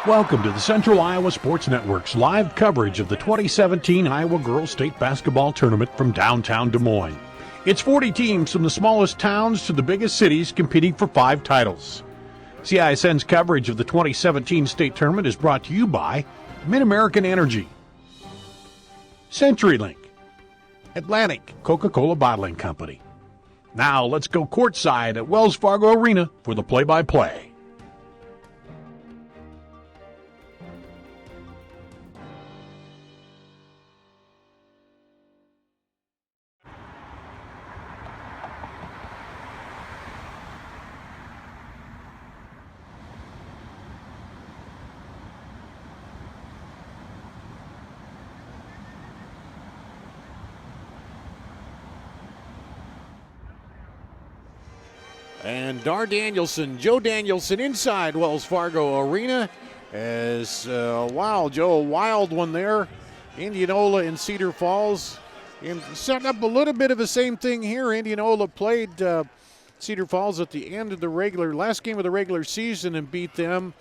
Welcome to the Central Iowa Sports Network's live coverage of the 2017 Iowa Girls State Basketball Tournament from downtown Des Moines. It's 40 teams from the smallest towns to the biggest cities competing for 5 titles. CISN's coverage of the 2017 state tournament is brought to you by Mid-American Energy, CenturyLink, Atlantic Coca-Cola Bottling Company. Now let's go courtside at Wells Fargo Arena for the play-by-play. And Joe Danielson inside Wells Fargo Arena as, wow, Joe, a wild one there. Indianola and Cedar Falls. And setting up a little bit of the same thing here. Indianola played Cedar Falls at the end of the last game of the regular season and beat them.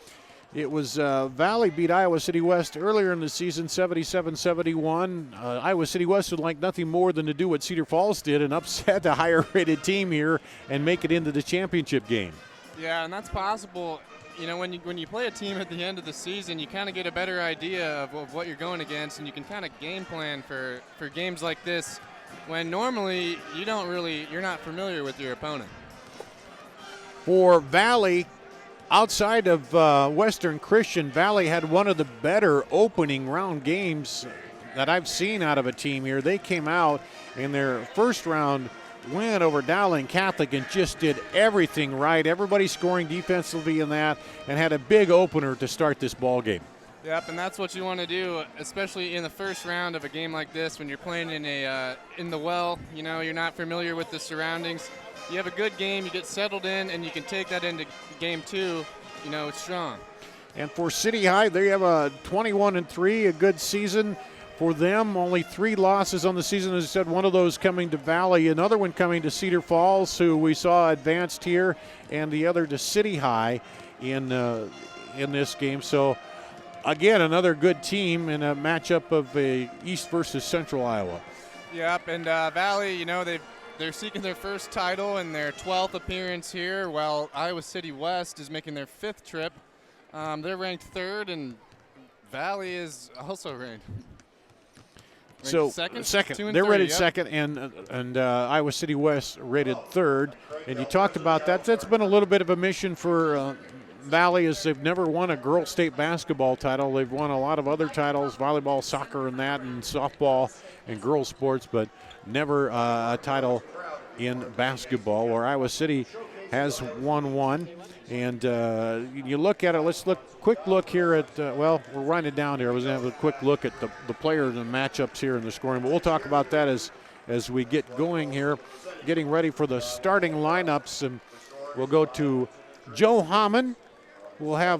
It was Valley beat Iowa City West earlier in the season, 77-71. Iowa City West would like nothing more than to do what Cedar Falls did and upset the higher-rated team here and make it into the championship game. Yeah, and that's possible. You know, when you play a team at the end of the season, you kind of get a better idea of what you're going against, and you can kind of game plan for games like this when normally you're not familiar with your opponent. For Valley, outside of Western Christian, Valley had one of the better opening round games that I've seen out of a team here. They came out in their first round win over Dowling Catholic and just did everything right. Everybody scoring defensively in that and had a big opener to start this ball game. Yep, and that's what you want to do, especially in the first round of a game like this when you're playing in the well. You know, you're not familiar with the surroundings. You have a good game, you get settled in, and you can take that into game 2, you know, strong. And for City High, they have a 21-3, a good season for them. Only 3 losses on the season, as I said, one of those coming to Valley, another one coming to Cedar Falls, who we saw advanced here, and the other to City High in this game. So, again, another good team in a matchup of East versus Central Iowa. Yep, and Valley, you know, they're seeking their first title and their 12th appearance here, while Iowa City West is making their 5th trip. They're ranked 3rd, and Valley is also ranked second. They're rated second, and Iowa City West rated 3rd. And you talked about that. That's been a little bit of a mission for Valley, as they've never won a girls state basketball title. They've won a lot of other titles, volleyball, soccer, and softball and girls sports, but never a title in basketball, where Iowa City has won one. And you look at it, quick look here at, we're winding down here. I was going to have a quick look at the players and matchups here in the scoring, but we'll talk about that as we get going here, getting ready for the starting lineups. And we'll go to Joe Hammond.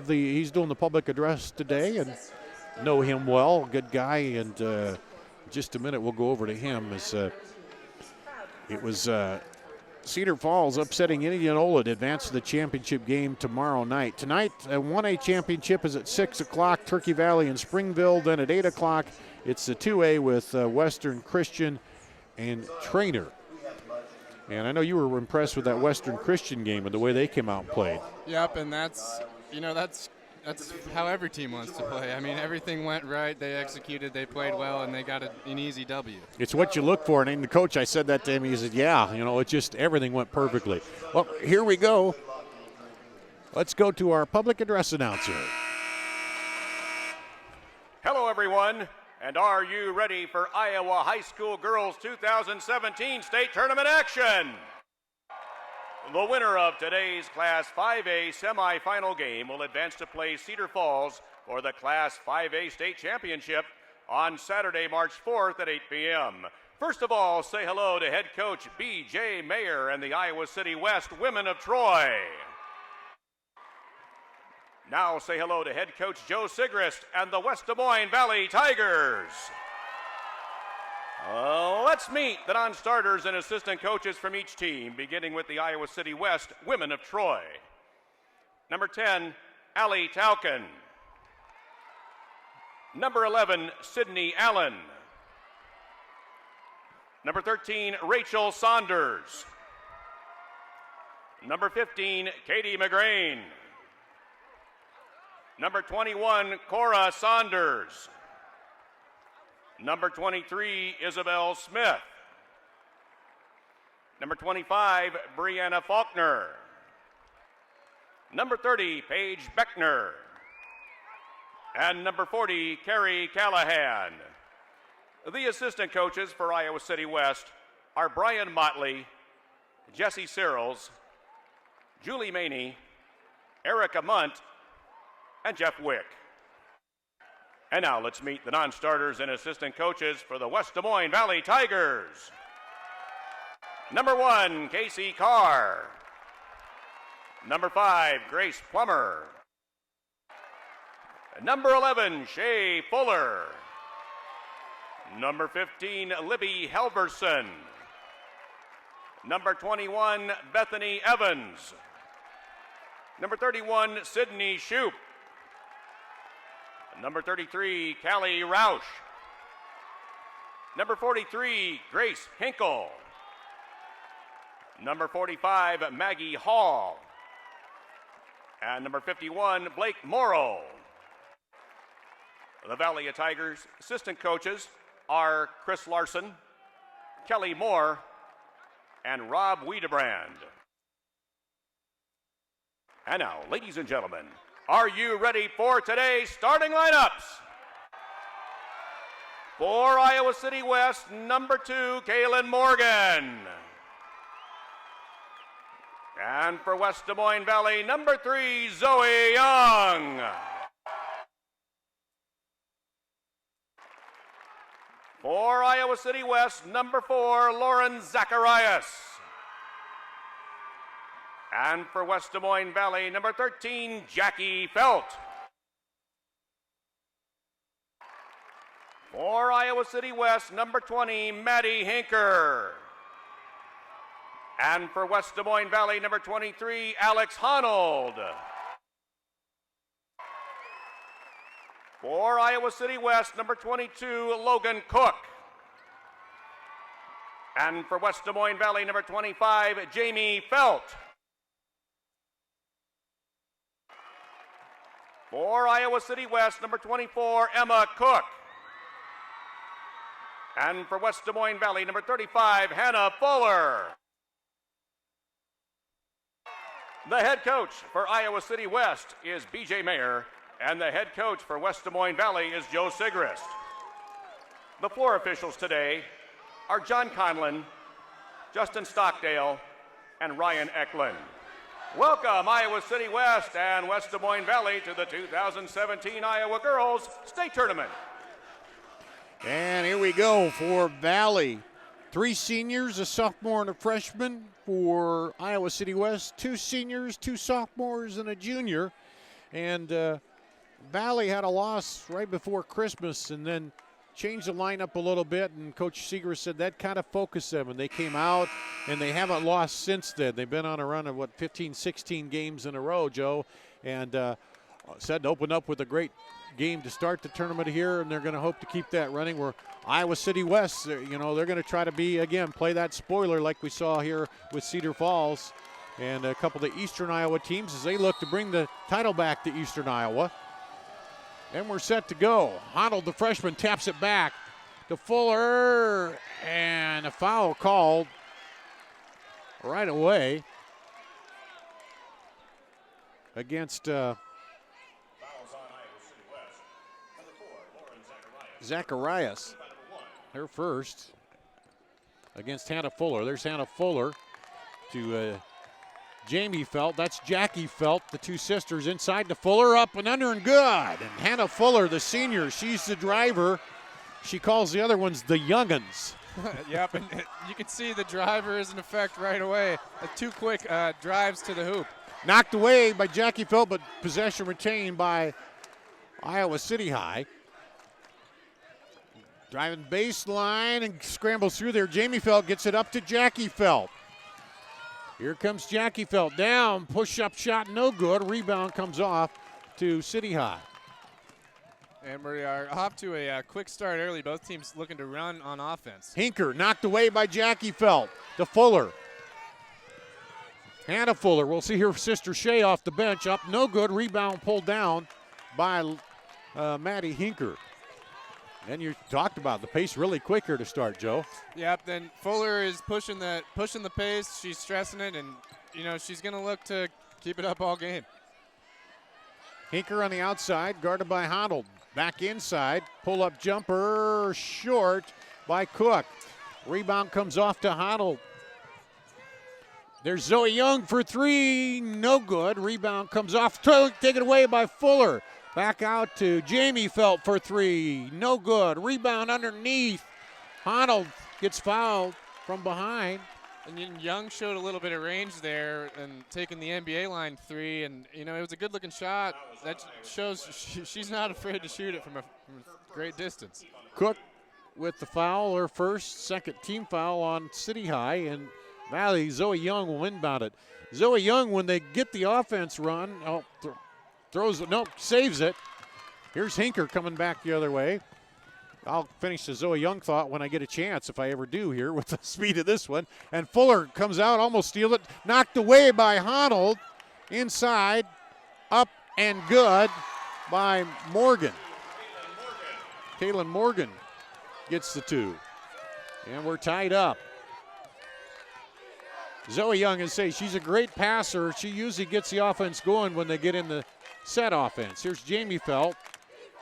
He's doing the public address today, and know him well, good guy, and just a minute we'll go over to him. As it was Cedar Falls upsetting Indianola to advance to the championship game tomorrow night. Tonight, a 1A championship is at 6 o'clock, Turkey Valley and Springville. Then at 8 o'clock, it's the 2A with Western Christian and Trainer. And I know you were impressed with that Western Christian game and the way they came out and played. Yep, and that's how every team wants to play. I mean, everything went right. They executed. They played well, and they got an easy W. It's what you look for. And the coach, I said that to him. He said, yeah, it just everything went perfectly. Well, here we go. Let's go to our public address announcer. Hello, everyone. And are you ready for Iowa High School Girls 2017 State Tournament action? The winner of today's Class 5A semifinal game will advance to play Cedar Falls for the Class 5A State Championship on Saturday, March 4th at 8 p.m. First of all, say hello to head coach B.J. Mayer and the Iowa City West Women of Troy. Now say hello to head coach Joe Sigrist and the West Des Moines Valley Tigers. Let's meet the non-starters and assistant coaches from each team, beginning with the Iowa City West Women of Troy. Number 10, Allie Tauken. Number 11, Sydney Allen. Number 13, Rachel Saunders. Number 15, Katie McGrain. Number 21, Cora Saunders. Number 23, Isabel Smith. Number 25, Brianna Faulkner. Number 30, Paige Beckner. And number 40, Carrie Callahan. The assistant coaches for Iowa City West are Brian Motley, Jesse Searles, Julie Maney, Erica Munt, and Jeff Wick. And now let's meet the non-starters and assistant coaches for the West Des Moines Valley Tigers. Number 1, Casey Carr. Number 5, Grace Plummer. Number 11, Shay Fuller. Number 15, Libby Helverson. Number 21, Bethany Evans. Number 31, Sydney Shoup. Number 33, Callie Roush. Number 43, Grace Hinkle. Number 45, Maggie Hall. And number 51, Blake Morrow. The Valley Tigers assistant coaches are Chris Larson, Kelly Moore, and Rob Wiedebrand. And now, ladies and gentlemen, are you ready for today's starting lineups? For Iowa City West, number 2, Kaylin Morgan. And for West Des Moines Valley, number 3, Zoe Young. For Iowa City West, number 4, Lauren Zacharias. And for West Des Moines Valley, number 13, Jackie Felt. For Iowa City West, number 20, Maddie Hinker. And for West Des Moines Valley, number 23, Alex Honold. For Iowa City West, number 22, Logan Cook. And for West Des Moines Valley, number 25, Jamie Felt. For Iowa City West, number 24, Emma Cook. And for West Des Moines Valley, number 35, Hannah Fuller. The head coach for Iowa City West is BJ Mayer, and the head coach for West Des Moines Valley is Joe Sigrist. The floor officials today are John Conlon, Justin Stockdale, and Ryan Eklund. Welcome, Iowa City West and West Des Moines Valley, to the 2017 Iowa Girls State Tournament. And here we go for Valley. 3 seniors, a sophomore and a freshman. For Iowa City West, 2 seniors, 2 sophomores, and a junior. And Valley had a loss right before Christmas and then changed the lineup a little bit, and Coach Seeger said that kind of focused them, and they came out, and they haven't lost since then. They've been on a run of, 15, 16 games in a row, Joe, and said to open up with a great game to start the tournament here, and they're going to hope to keep that running. Where Iowa City West, they're going to try to play that spoiler like we saw here with Cedar Falls and a couple of the Eastern Iowa teams as they look to bring the title back to Eastern Iowa. And we're set to go. Honold, the freshman, taps it back to Fuller, and a foul called right away against Zacharias. Her first against Hannah Fuller. There's Hannah Fuller to Jamie Felt. That's Jackie Felt, the 2 sisters inside to Fuller, up and under and good. And Hannah Fuller, the senior, she's the driver. She calls the other ones the young'uns. Yep, and you can see the driver is in effect right away. 2 quick drives to the hoop. Knocked away by Jackie Felt, but possession retained by Iowa City High. Driving baseline and scrambles through there. Jamie Felt gets it up to Jackie Felt. Here comes Jackie Felt down, push-up shot, no good. Rebound comes off to City High. And we are off to a quick start early. Both teams looking to run on offense. Hinker knocked away by Jackie Felt to Fuller. Hannah Fuller, we'll see her sister Shea off the bench. Up, no good. Rebound pulled down by Maddie Hinker. And you talked about the pace really quick here to start, Joe. Yep, then Fuller is pushing the pace. She's stressing it, and, she's going to look to keep it up all game. Hinker on the outside, guarded by Honnold. Back inside, pull-up jumper, short by Cook. Rebound comes off to Honnold. There's Zoe Young for three, no good. Rebound comes off, taken away by Fuller. Back out to Jamie Felt for three, no good. Rebound underneath. Honnold gets fouled from behind. And Young showed a little bit of range there and taking the NBA line three, and it was a good-looking shot. That shows she's not afraid to shoot it from a great distance. Cook with the foul, her second team foul on City High, and Valley. Zoe Young will inbound it. Zoe Young, when they get the offense run, saves it. Here's Hinker coming back the other way. I'll finish the Zoe Young thought when I get a chance, if I ever do here, with the speed of this one. And Fuller comes out, almost steals it. Knocked away by Honnold. Inside, up and good by Morgan. Kaylin Morgan gets the two. And we're tied up. Zoe Young, and say she's a great passer. She usually gets the offense going when they get in the set offense. Here's Jamie Felt.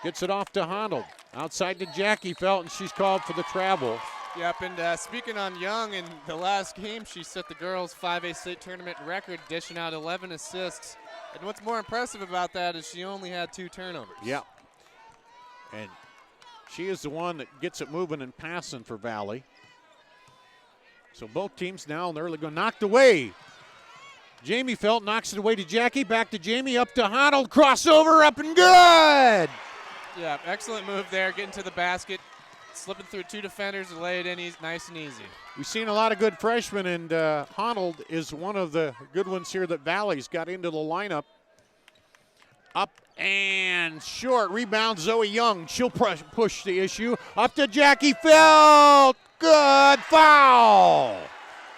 Gets it off to Honnold. Outside to Jackie Felt, and she's called for the travel. Yep, and speaking on Young, in the last game, she set the girls' 5A state tournament record, dishing out 11 assists. And what's more impressive about that is she only had 2 turnovers. Yep. And she is the one that gets it moving and passing for Valley. So both teams now in the early going, knocked away. Jamie Felt knocks it away to Jackie, back to Jamie, up to Honnold, crossover, up and good! Yeah, excellent move there, getting to the basket, slipping through 2 defenders to lay it in nice and easy. We've seen a lot of good freshmen, and Honnold is one of the good ones here that Valley's got into the lineup. Up and short, rebound Zoe Young. She'll push the issue. Up to Jackie Felt, good foul!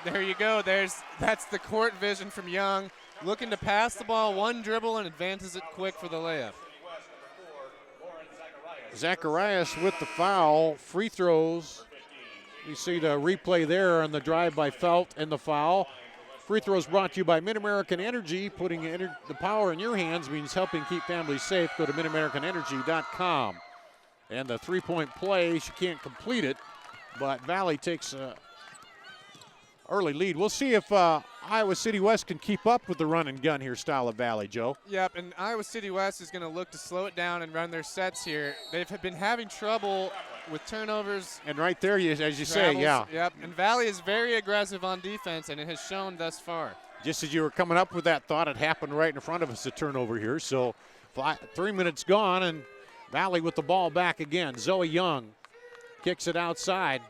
There you go, that's the court vision from Young. Looking to pass the ball, one dribble, and advances it quick for the layup. Zacharias with the foul. Free throws. You see the replay there on the drive by Felt and the foul. Free throws brought to you by Mid-American Energy. Putting the power in your hands means helping keep families safe. Go to midamericanenergy.com. And the three-point play, she can't complete it, but Valley takes an early lead. We'll see if Iowa City West can keep up with the run and gun here style of Valley, Joe. Yep, and Iowa City West is going to look to slow it down and run their sets here. They've been having trouble with turnovers. And right there, as you say, yeah. Yep, and Valley is very aggressive on defense, and it has shown thus far. Just as you were coming up with that thought, it happened right in front of us, a turnover here. So 3 minutes gone, and Valley with the ball back again. Zoe Young kicks it outside.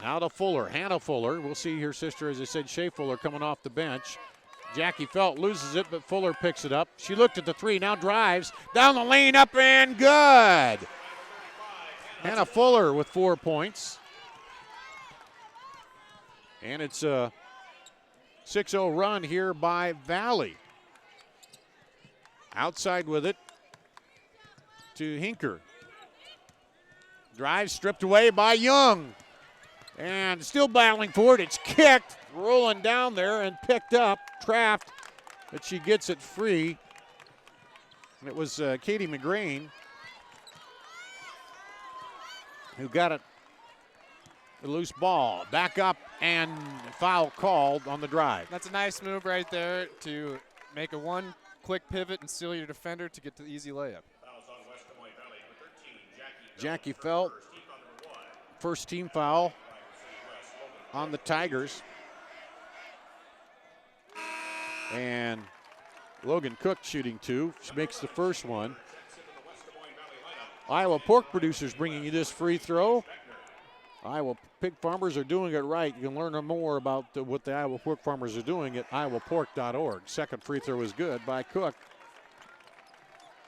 Out of Fuller, Hannah Fuller. We'll see her sister, as I said, Shea Fuller coming off the bench. Jackie Felt loses it, but Fuller picks it up. She looked at the three, now drives. Down the lane, up and good. Hannah Fuller with 4 points. And it's a 6-0 run here by Valley. Outside with it to Hinker. Drive stripped away by Young. And still battling for it. It's kicked, rolling down there and picked up, trapped, but she gets it free. And it was Katie McGrain who got it, the loose ball. Back up and foul called on the drive. That's a nice move right there to make a one quick pivot and seal your defender to get to the easy layup. Jackie Felt, first team foul on the Tigers. And Logan Cook shooting 2. She makes the first one. Iowa Pork Producers bringing you this free throw. Iowa Pig Farmers are doing it right. You can learn more about what the Iowa Pork Farmers are doing at iowapork.org. Second free throw is good by Cook.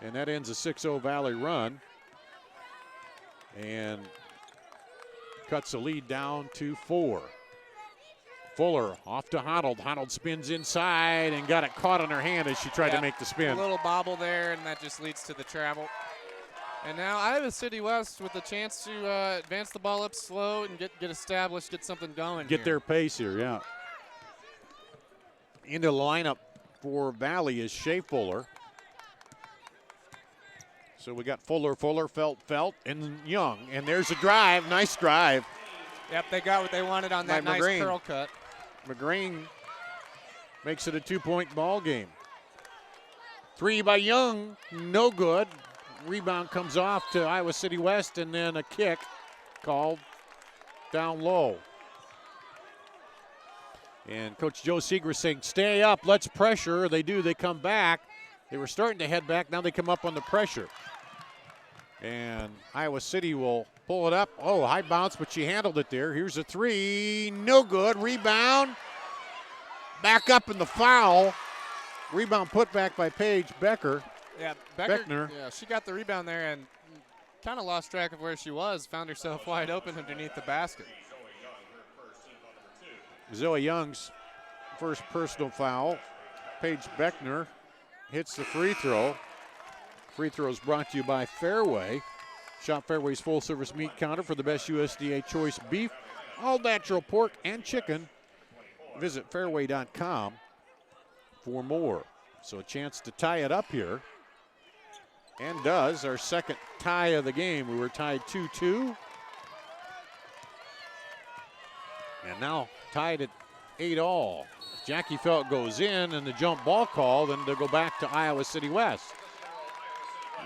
And that ends a 6-0 Valley run. and cuts the lead down to 4. Fuller off to Honnold. Honnold spins inside and got it caught on her hand as she tried to make the spin. A little bobble there, and that just leads to the travel. And now Iowa City West with the chance to advance the ball up slow and get established, get something going. Get their pace here, yeah. Into the lineup for Valley is Shea Fuller. So we got Fuller, Felt, and Young. And there's a drive, nice drive. Yep, they got what they wanted on that nice curl cut. McGrain makes it a 2-point ball game. 3 by Young, no good. Rebound comes off to Iowa City West, and then a kick called down low. And Coach Joe Seeger saying, stay up, let's pressure. They do, they come back. They were starting to head back, now they come up on the pressure. And Iowa City will pull it up. Oh, high bounce, but she handled it there. Here's a 3, no good. Rebound, back up in the foul. Rebound put back by Paige Becker. Yeah, Beckner. Yeah, she got the rebound there and kind of lost track of where she was. Found herself wide open underneath the basket. Zoe Young's first personal foul. Paige Beckner hits the free throw. Free throw is brought to you by Fairway. Shop Fairway's full-service meat counter for the best USDA choice beef, all natural pork and chicken. Visit fairway.com for more. So a chance to tie it up here. And does, our second tie of the game. We were tied 2-2. And now tied at 8-all. Jackie Felt goes in and the jump ball call, then they'll go back to Iowa City West.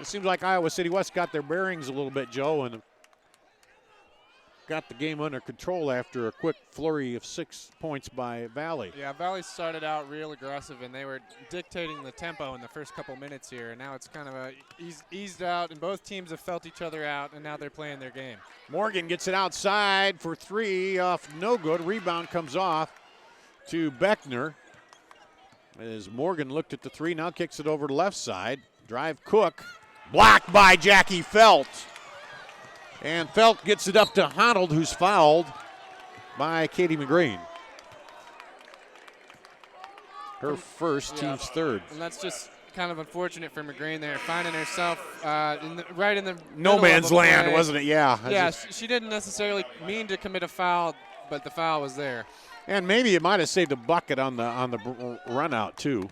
It seems like Iowa City West got their bearings a little bit, Joe, and got the game under control after a quick flurry of 6 points by Valley. Yeah, Valley started out real aggressive, and they were dictating the tempo in the first couple minutes here, and now it's kind of eased out, and both teams have felt each other out, and now they're playing their game. Morgan gets it outside for 3 off no good. Rebound comes off to Beckner. As Morgan looked at the 3, now kicks it over to left side. Drive Cook. Blocked by Jackie Felt. And Felt gets it up to Honnold, who's fouled by Katie McGrain. Her first, team's third. And that's just kind of unfortunate for McGrain there, finding herself right in the no man's land, play. Wasn't it? Yeah. Yeah, she didn't necessarily mean to commit a foul, but the foul was there. And maybe it might have saved a bucket on the run out too.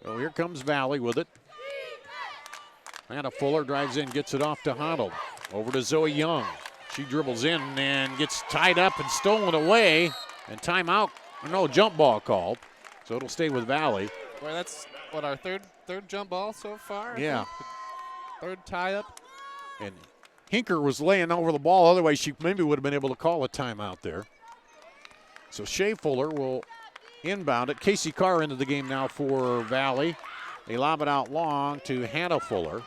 So here comes Valley with it. Hannah Fuller drives in, gets it off to Honnold. Over to Zoe Young. She dribbles in and gets tied up and stolen away. And timeout, no, jump ball called. So it'll stay with Valley. Boy, that's what, our third jump ball so far? Yeah. Third tie up. And Hinker was laying over the ball. Otherwise, she maybe would have been able to call a timeout there. So Shea Fuller will inbound it. Casey Carr into the game now for Valley. They lob it out long to Hannah Fuller.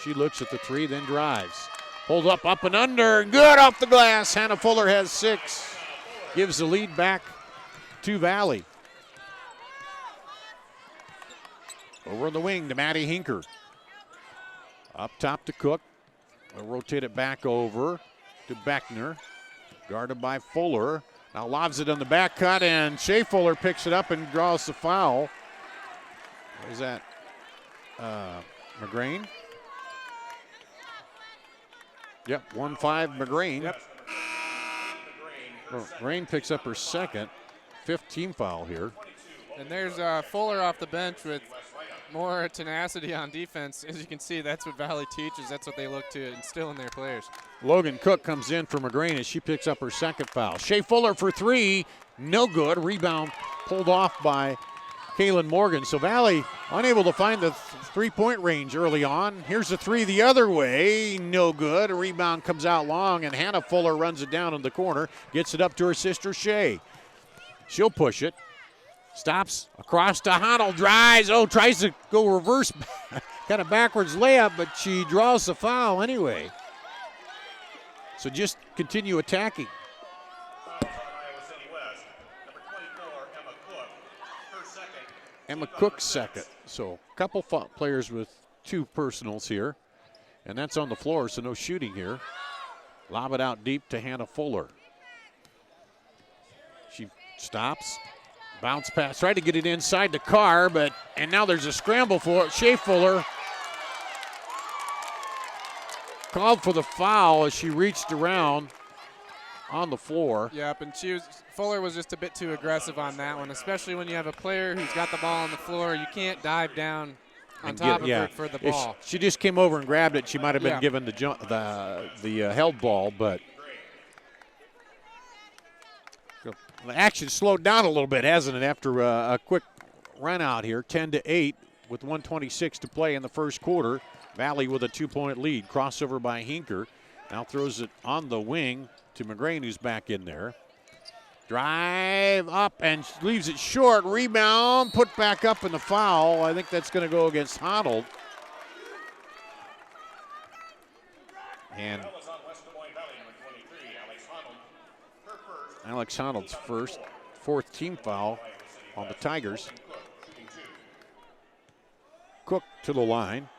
She looks at the 3, then drives. Pulled up and under. Good off the glass. Hannah Fuller has 6. Gives the lead back to Valley. Over in the wing to Maddie Hinker. Up top to Cook. They'll rotate it back over to Beckner. Guarded by Fuller. Now lobs it on the back cut, and Shea Fuller picks it up and draws the foul. What is that? McGrain? Yep, 1-5 McGrain. Yep. McGrain picks up her second, 5th team foul here. And there's Fuller off the bench with more tenacity on defense. As you can see, that's what Valley teaches. That's what they look to instill in their players. Logan Cook comes in for McGrain as she picks up her second foul. Shea Fuller for 3, no good. Rebound pulled off by Kaylin Morgan. So Valley unable to find the three-point range early on. Here's a 3 the other way, no good. A rebound comes out long, and Hannah Fuller runs it down in the corner, gets it up to her sister Shea. She'll push it. Stops across to Honnold, drives, tries to go reverse, kind of backwards layup, but she draws the foul anyway. So just continue attacking. Emma Cook second. So a couple players with 2 personals here. And that's on the floor, so no shooting here. Lob it out deep to Hannah Fuller. She stops. Bounce pass. Tried to get it inside the car, and now there's a scramble for it. Shea Fuller called for the foul as she reached around on the floor. Yep, and Fuller was just a bit too aggressive on that one, especially when you have a player who's got the ball on the floor. You can't dive down on top of her for the ball. If she just came over and grabbed it, she might have been given the held ball, but the action slowed down a little bit, hasn't it, after a quick run out here. 10-8 with 1:26 to play in the first quarter. Valley with a 2-point lead. Crossover by Hinker. Now throws it on the wing to McGrain, who's back in there. Drive up and leaves it short. Rebound, put back up in the foul. I think that's going to go against Honnold. And Alex Honnold's fourth team foul on the Tigers. Cook to the line.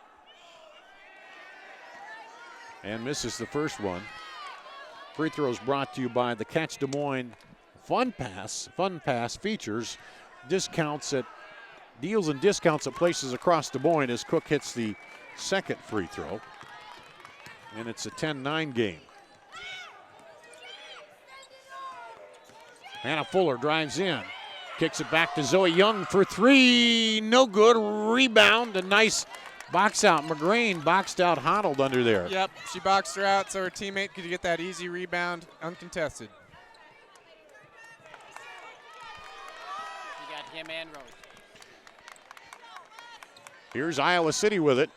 And misses the first one. Free throws brought to you by the Catch Des Moines Fun Pass features deals and discounts at places across Des Moines as Cook hits the second free throw. And it's a 10-9 game. Hannah Fuller drives in. Kicks it back to Zoe Young for three. No good. Rebound. A nice box out. McGrain boxed out Honnold under there. Yep, she boxed her out so her teammate could get that easy rebound uncontested. You got him and Rose. Here's Iowa City with it.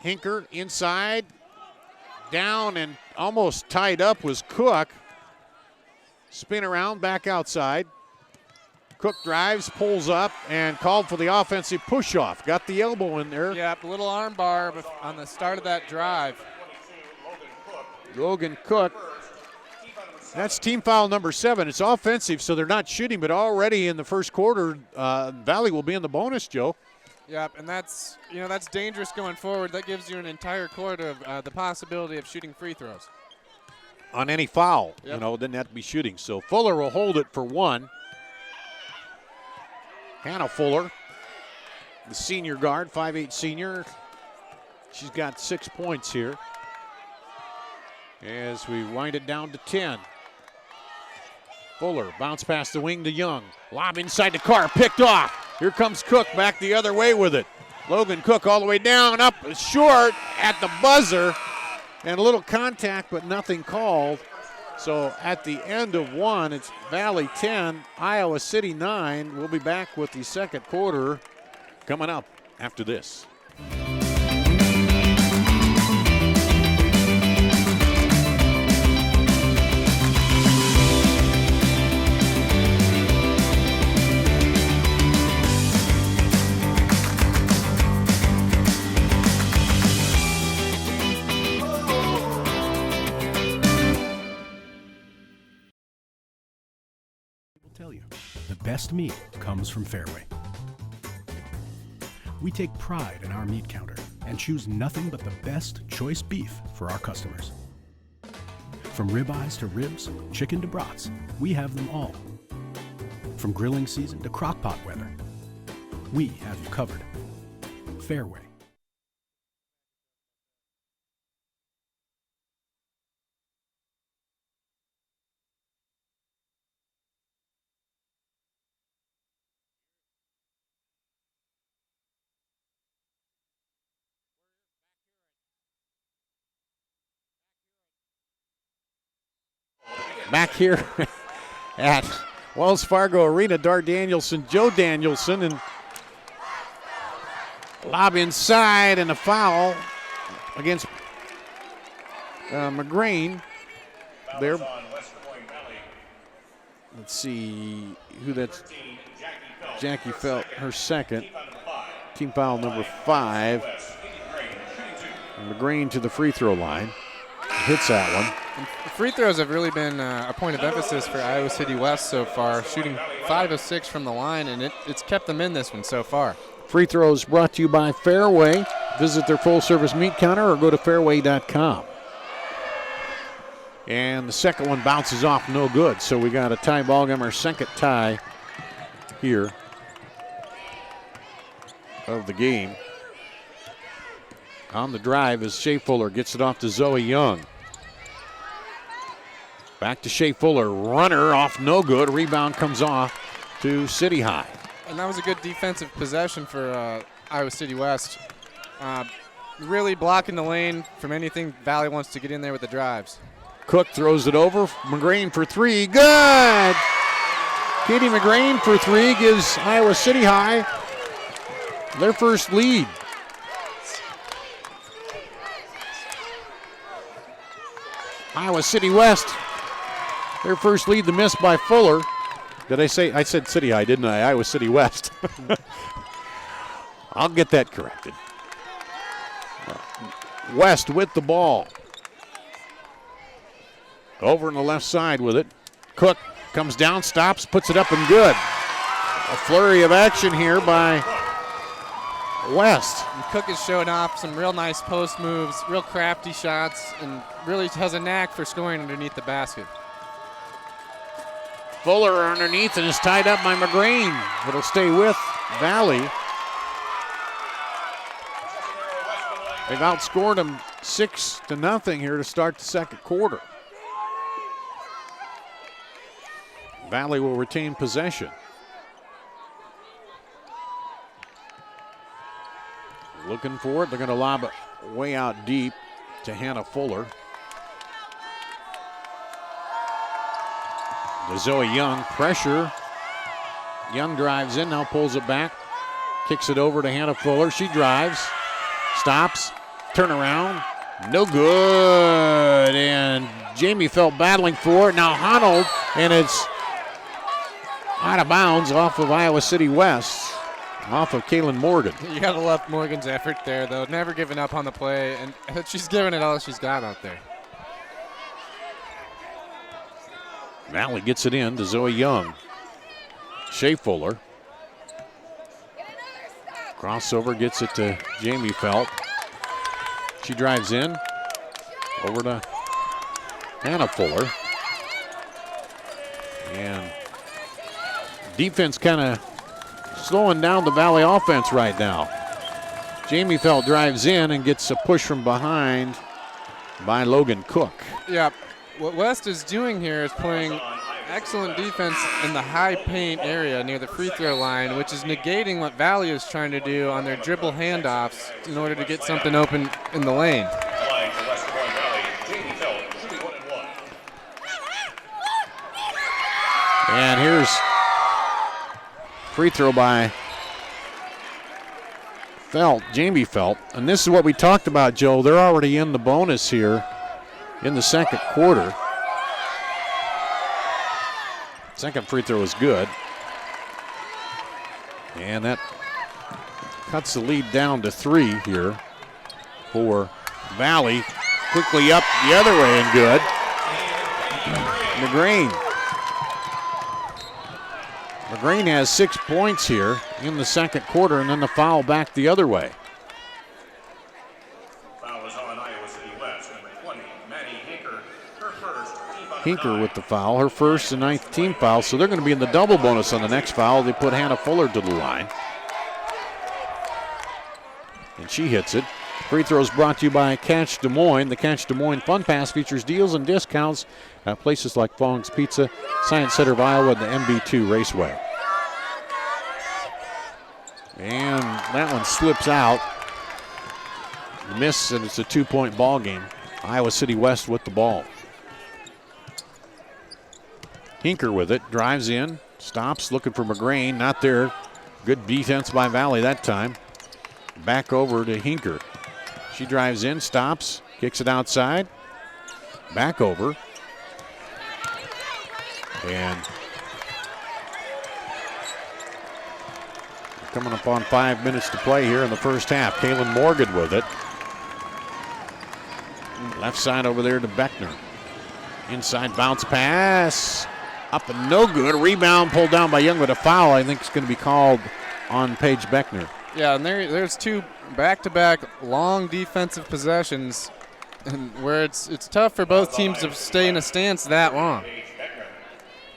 Hinker inside. Down and almost tied up was Cook. Spin around, back outside. Cook drives, pulls up, and called for the offensive push-off. Got the elbow in there. Yep, a little arm bar on the start of that drive. Logan Cook. That's team foul number 7. It's offensive, so they're not shooting, but already in the first quarter, Valley will be in the bonus, Joe. Yep, and that's dangerous going forward. That gives you an entire quarter of the possibility of shooting free throws. On any foul, yep. Didn't have to be shooting. So Fuller will hold it for one. Hannah Fuller, the senior guard, 5'8" senior. She's got 6 points here. As we wind it down to 10. Fuller, bounce past the wing to Young. Lob inside the car, picked off. Here comes Cook back the other way with it. Logan Cook all the way down, up short at the buzzer. And a little contact, but nothing called. So at the end of one, it's Valley 10, Iowa City 9. We'll be back with the second quarter coming up after this. Tell you, the best meat comes from Fairway. We take pride in our meat counter and choose nothing but the best choice beef for our customers. From ribeyes to ribs, chicken to brats, we have them all. From grilling season to crock-pot weather, we have you covered. Fairway. Back here at Wells Fargo Arena, Dar Danielson, Joe Danielson, and lob inside and a foul against McGrain. There. Let's see who that's. Jackie Felt, her second. Team foul number 5. And McGrain to the free throw line. Hits that one. And free throws have really been a point of emphasis for Iowa City West so far, shooting 5 of 6 from the line, and it's kept them in this one so far. Free throws brought to you by Fairway. visit their full-service meat counter or go to fairway.com. And the second one bounces off, no good. So we got a tie ball game, our second tie here of the game. On the drive as Shea Fuller gets it off to Zoe Young. Back to Shea Fuller, runner off, no good. Rebound comes off to City High. And that was a good defensive possession for Iowa City West. Really blocking the lane from anything Valley wants to get in there with the drives. Cook throws it over. McGrain for three. Good! Katie McGrain for three gives Iowa City High their first lead. Iowa City West, their first lead, the miss by Fuller. Did I say, I said City High, didn't I? Iowa City West. I'll get that corrected. West with the ball. Over on the left side with it. Cook comes down, stops, puts it up and good. A flurry of action here by West. And Cook is showing off some real nice post moves, real crafty shots, and really has a knack for scoring underneath the basket. Fuller underneath and is tied up by McGrain. It'll stay with Valley. They've outscored them 6-0 here to start the second quarter. Valley will retain possession. Looking for it. They're going to lob it way out deep to Hannah Fuller. To Zoe Young. Pressure. Young drives in, now pulls it back. Kicks it over to Hannah Fuller. She drives. Stops. Turn around. No good. And Jamie Felt battling for it. Now Honnold, and it's out of bounds off of Iowa City West. Off of Kaylin Morgan. You gotta love Morgan's effort there, though. Never giving up on the play, and she's giving it all she's got out there. Valley gets it in to Zoe Young. Shea Fuller. Crossover gets it to Jamie Felt. She drives in. Over to Hannah Fuller. And defense kind of slowing down the Valley offense right now. Jamie Felt drives in and gets a push from behind by Logan Cook. Yeah, what West is doing here is playing excellent defense in the high paint area near the free throw line, which is negating what Valley is trying to do on their dribble handoffs in order to get something open in the lane. And here's free throw by Felt, Jamie Felt. And this is what we talked about, Joe. They're already in the bonus here in the second quarter. Second free throw is good. And that cuts the lead down to 3 here for Valley. Quickly up the other way and good. McGrain has 6 points here in the second quarter, and then the foul back the other way. Foul is on Iowa City West, number 20, Maddie Hinker, her first. Hinker with the foul, her first and 9th team foul, so they're going to be in the double bonus on the next foul. They put Hannah Fuller to the line. And she hits it. Free throws brought to you by Catch Des Moines. The Catch Des Moines Fun Pass features deals and discounts at places like Fong's Pizza, Science Center of Iowa, and the MB2 Raceway. And that one slips out. Miss, and it's a 2-point ball game. Iowa City West with the ball. Hinker with it, drives in, stops, looking for McGrain, not there. Good defense by Valley that time. Back over to Hinker. She drives in, stops, kicks it outside. Back over. And coming up on 5 minutes to play here in the first half. Kaylin Morgan with it. Left side over there to Beckner. Inside bounce pass. Up and no good. Rebound pulled down by Young, but a foul I think is going to be called on Paige Beckner. Yeah, and there's two back-to-back long defensive possessions, and where it's tough for both teams to stay in a stance that long.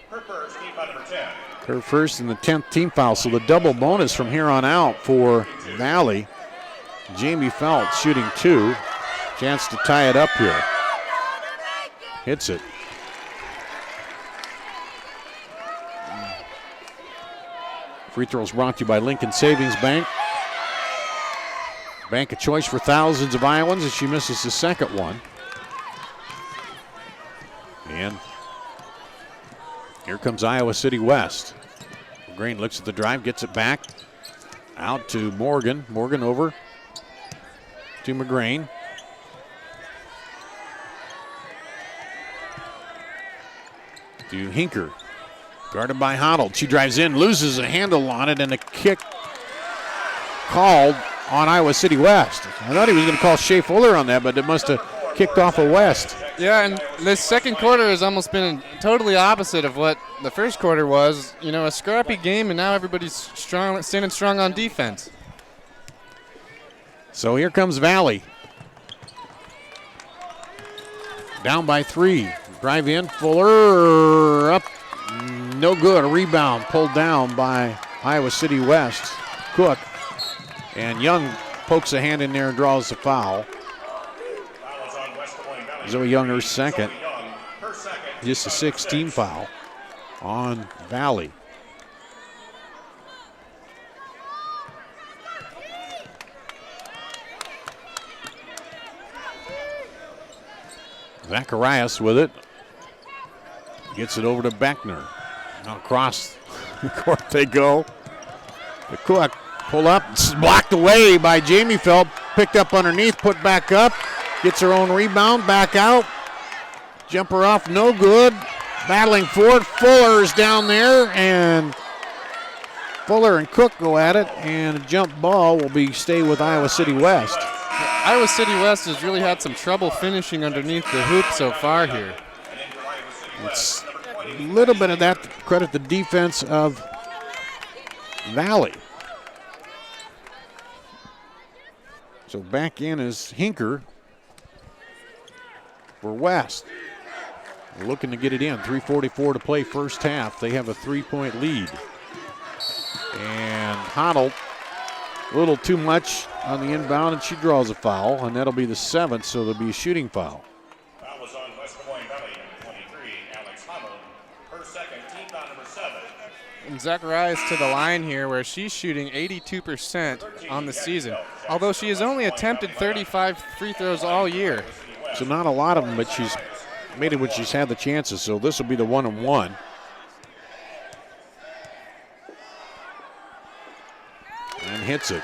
Her first, team foul number 10. Her first and the 10th team foul, so the double bonus from here on out for Valley. Jamie Felt shooting 2. Chance to tie it up here. Hits it. Free throws brought to you by Lincoln Savings Bank. Bank of choice for thousands of Iowans as she misses the second one. And here comes Iowa City West. Green looks at the drive, gets it back. Out to Morgan. Morgan over to McGrain. To Hinker. Guarded by Honnold. She drives in, loses a handle on it, and a kick called on Iowa City West. I thought he was going to call Shea Fuller on that, but it must have kicked off of West. Yeah, and this second quarter has almost been totally opposite of what the first quarter was. You know, a scrappy game, and now everybody's standing strong on defense. So here comes Valley. Down by 3. Drive in, Fuller up. No good. A rebound pulled down by Iowa City West. Cook. And Young pokes a hand in there and draws the foul. Zoe Young, her second. Just a 16 foul on Valley. Zacharias with it. Gets it over to Beckner. Now across the court they go. The Cook pull up. It's blocked away by Jamie Felt. Picked up underneath, put back up. Gets her own rebound, back out. Jumper off, no good. Battling for it. Fuller's down there, and Fuller and Cook go at it, and a jump ball will stay with Iowa City West. Iowa City West has really had some trouble finishing underneath the hoop so far here. It's a little bit of that to credit the defense of Valley. So back in is Hinker for West. They're looking to get it in. 3:44 to play first half. They have a 3-point lead. And Honnold, a little too much on the inbound, and she draws a foul, and that'll be the 7th, so there'll be a shooting foul. Foul was on West Des Moines Valley, number 23, Alex Honnold. Her second, team foul number 7. And Zacharias to the line here where she's shooting 82% on the season, although she has only attempted 35 free throws all year. So not a lot of them, but she's made it when she's had the chances, so this will be the 1-and-1. And hits it.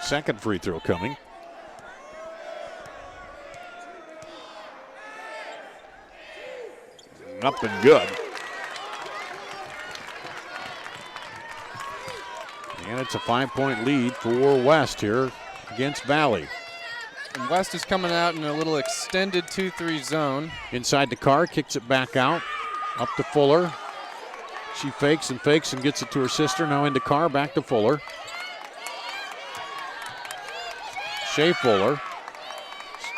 Second free throw coming. Up and good. And it's a 5-point lead for West here against Valley. And West is coming out in a little extended 2-3 zone. Inside the car, kicks it back out. Up to Fuller. She fakes and gets it to her sister. Now into Carr, back to Fuller. Shea Fuller.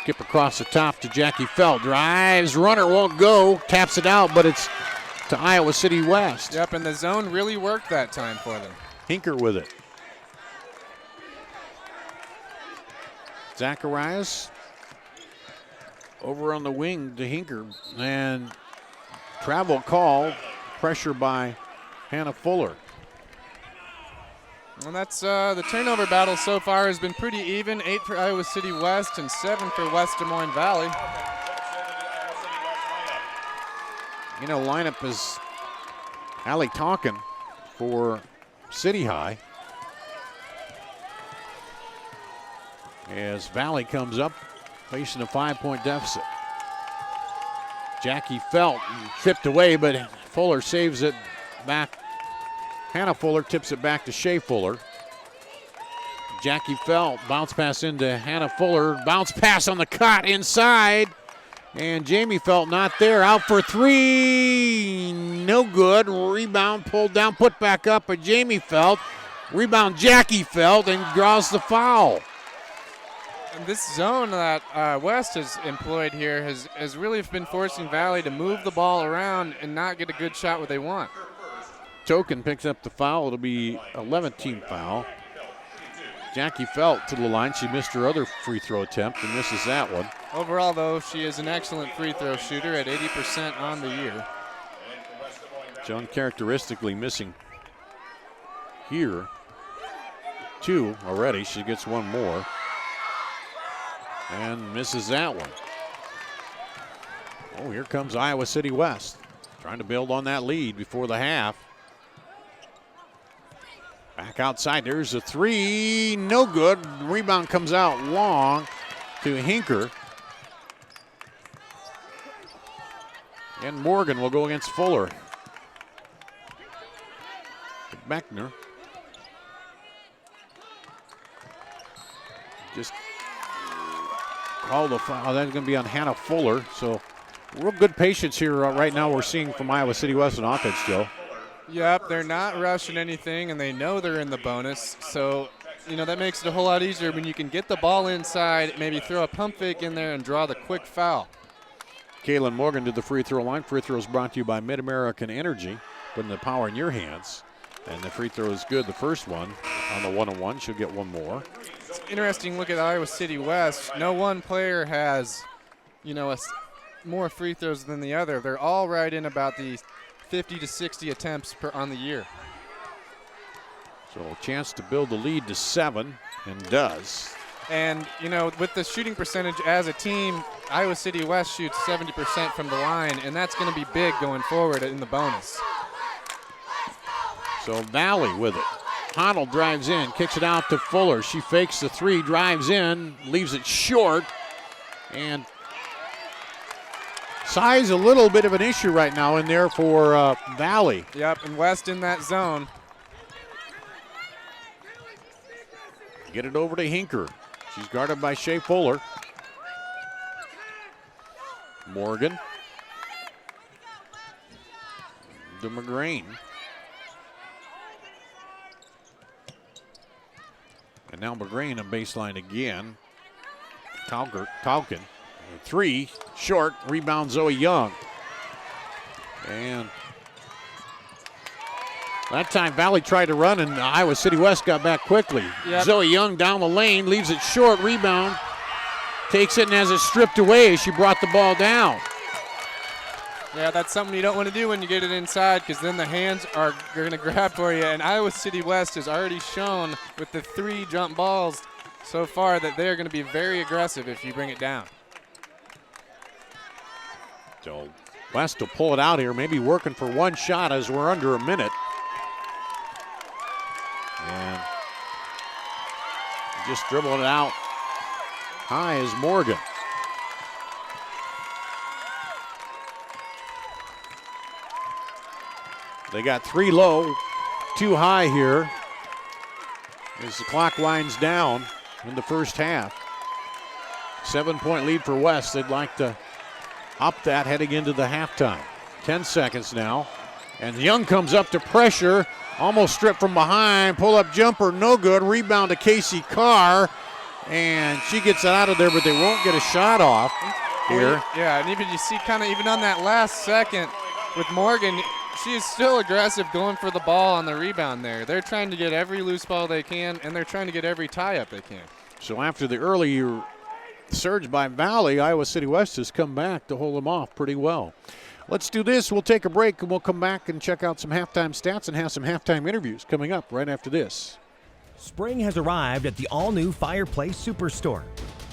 Skip across the top to Jackie Felt. Drives, runner won't go. Taps it out, but it's to Iowa City West. Yep, and the zone really worked that time for them. Hinker with it. Zacharias over on the wing to Hinker, and travel call, pressure by Hannah Fuller. And that's the turnover battle so far has been pretty even. 8 for Iowa City West and 7 for West Des Moines Valley. You know, lineup is Allie Tonkin for City High. As Valley comes up, facing a 5-point deficit. Jackie Felt tripped away, but Fuller saves it back. Hannah Fuller tips it back to Shea Fuller. Jackie Felt, bounce pass into Hannah Fuller. Bounce pass on the cut inside. And Jamie Felt not there. Out for three. No good. Rebound pulled down, put back up by Jamie Felt. Rebound Jackie Felt and draws the foul. And this zone that West has employed here has really been forcing Valley to move the ball around and not get a good shot what they want. Token picks up the foul. It'll be 11th team foul. Jackie Felt to the line. She missed her other free throw attempt and misses that one. Overall, though, she is an excellent free throw shooter at 80% on the year. She's uncharacteristically missing here 2 already. She gets 1 more and misses that one. Oh, here comes Iowa City West, trying to build on that lead before the half. Back outside, there's a 3, no good. Rebound comes out long to Hinker. And Morgan will go against Fuller. Beckner. Just called a foul. That's going to be on Hannah Fuller. So real good patience here right now we're seeing from Iowa City West on offense, Joe. Yep, they're not rushing anything, and they know they're in the bonus. So, that makes it a whole lot easier when you can get the ball inside, maybe throw a pump fake in there and draw the quick foul. Kaylin Morgan to the free throw line. Free throw is brought to you by Mid-American Energy, putting the power in your hands. And the free throw is good, the first one on the 1-on-1. She'll get 1 more. It's interesting look at Iowa City West. No one player has, more free throws than the other. They're all right in about the 50 to 60 attempts on the year. So a chance to build the lead to 7, and does. And, with the shooting percentage as a team, Iowa City West shoots 70% from the line, and that's going to be big going forward in the bonus. So Valley with it. Honnold drives in, kicks it out to Fuller. She fakes the 3, drives in, leaves it short, and size a little bit of an issue right now in there for Valley. Yep, and West in that zone. Get it over to Hinker. She's guarded by Shea Fuller. Morgan. To McGrain. And now McGrain on baseline again. Calkin. 3, short, rebound Zoe Young. And that time Valley tried to run and Iowa City West got back quickly. Yep. Zoe Young down the lane, leaves it short, rebound. Takes it and has it stripped away as she brought the ball down. Yeah, that's something you don't want to do when you get it inside, because then the hands are going to grab for you. And Iowa City West has already shown with the 3 jump balls so far that they're going to be very aggressive if you bring it down. So West will pull it out here, maybe working for 1 shot as we're under a minute. And just dribbling it out high is Morgan. They got 3 low, 2 high here as the clock winds down in the first half. 7-point lead for West. They'd like to up that heading into the halftime. 10 seconds now. And Young comes up to pressure, almost stripped from behind. Pull-up jumper, no good. Rebound to Casey Carr. And she gets it out of there, but they won't get a shot off here. Yeah, and even you see even on that last second with Morgan, she is still aggressive going for the ball on the rebound there. They're trying to get every loose ball they can, and they're trying to get every tie-up they can. So after the early surge by Valley, Iowa City West has come back to hold them off pretty well. Let's do this. We'll take a break, and we'll come back and check out some halftime stats and have some halftime interviews coming up right after this. Spring has arrived at the all-new Fireplace Superstore.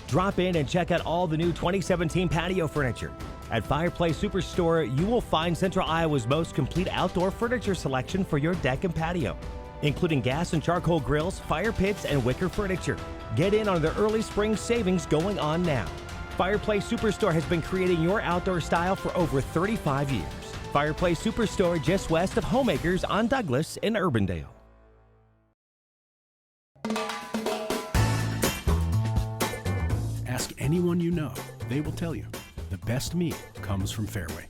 Drop in and check out all the new 2017 patio furniture. At Fireplace Superstore, you will find Central Iowa's most complete outdoor furniture selection for your deck and patio, including gas and charcoal grills, fire pits, and wicker furniture. Get in on the early spring savings going on now. Fireplace Superstore has been creating your outdoor style for over 35 years. Fireplace Superstore just west of Homemakers on Douglas in Urbandale. Ask anyone you know, they will tell you. the best meat comes from Fairway.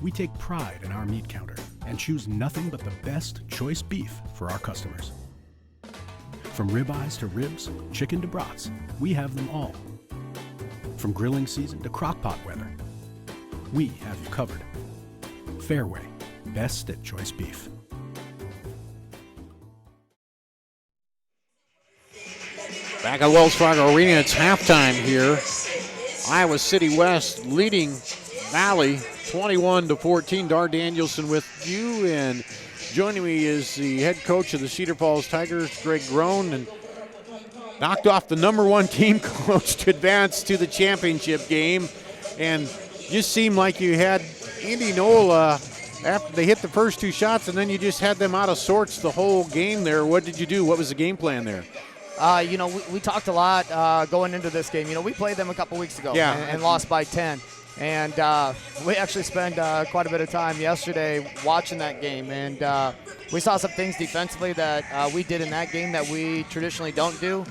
We take pride in our meat counter and choose nothing but the best choice beef for our customers. From ribeyes to ribs, chicken to brats, we have them all. From grilling season to crock-pot weather, we have you covered. Fairway, best at choice beef. Back at Wells Fargo Arena, it's halftime here. Iowa City West leading Valley 21-14. Dar Danielson with you, and joining me is the head coach of the Cedar Falls Tigers, Greg Groen, and knocked off the #1 team coach to advance to the championship game. And just seemed like you had Indianola after they hit the first 2 shots, and then you just had them out of sorts the whole game there. What did you do? What was the game plan there? We talked a lot going into this game. We played them a couple weeks ago and lost by 10. And we actually spent quite a bit of time yesterday watching that game. And we saw some things defensively that we did in that game that we traditionally don't do.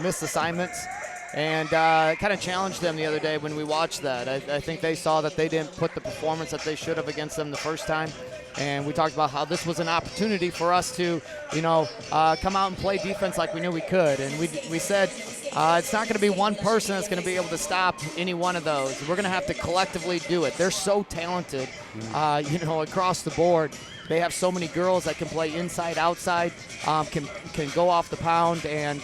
Missed assignments. And kind of challenged them the other day when we watched that. I think they saw that they didn't put the performance that they should have against them the first time. And we talked about how this was an opportunity for us to, come out and play defense like we knew we could. And we said it's not going to be one person that's going to be able to stop any one of those. We're going to have to collectively do it. They're so talented, across the board. They have so many girls that can play inside, outside, can go off the pound. And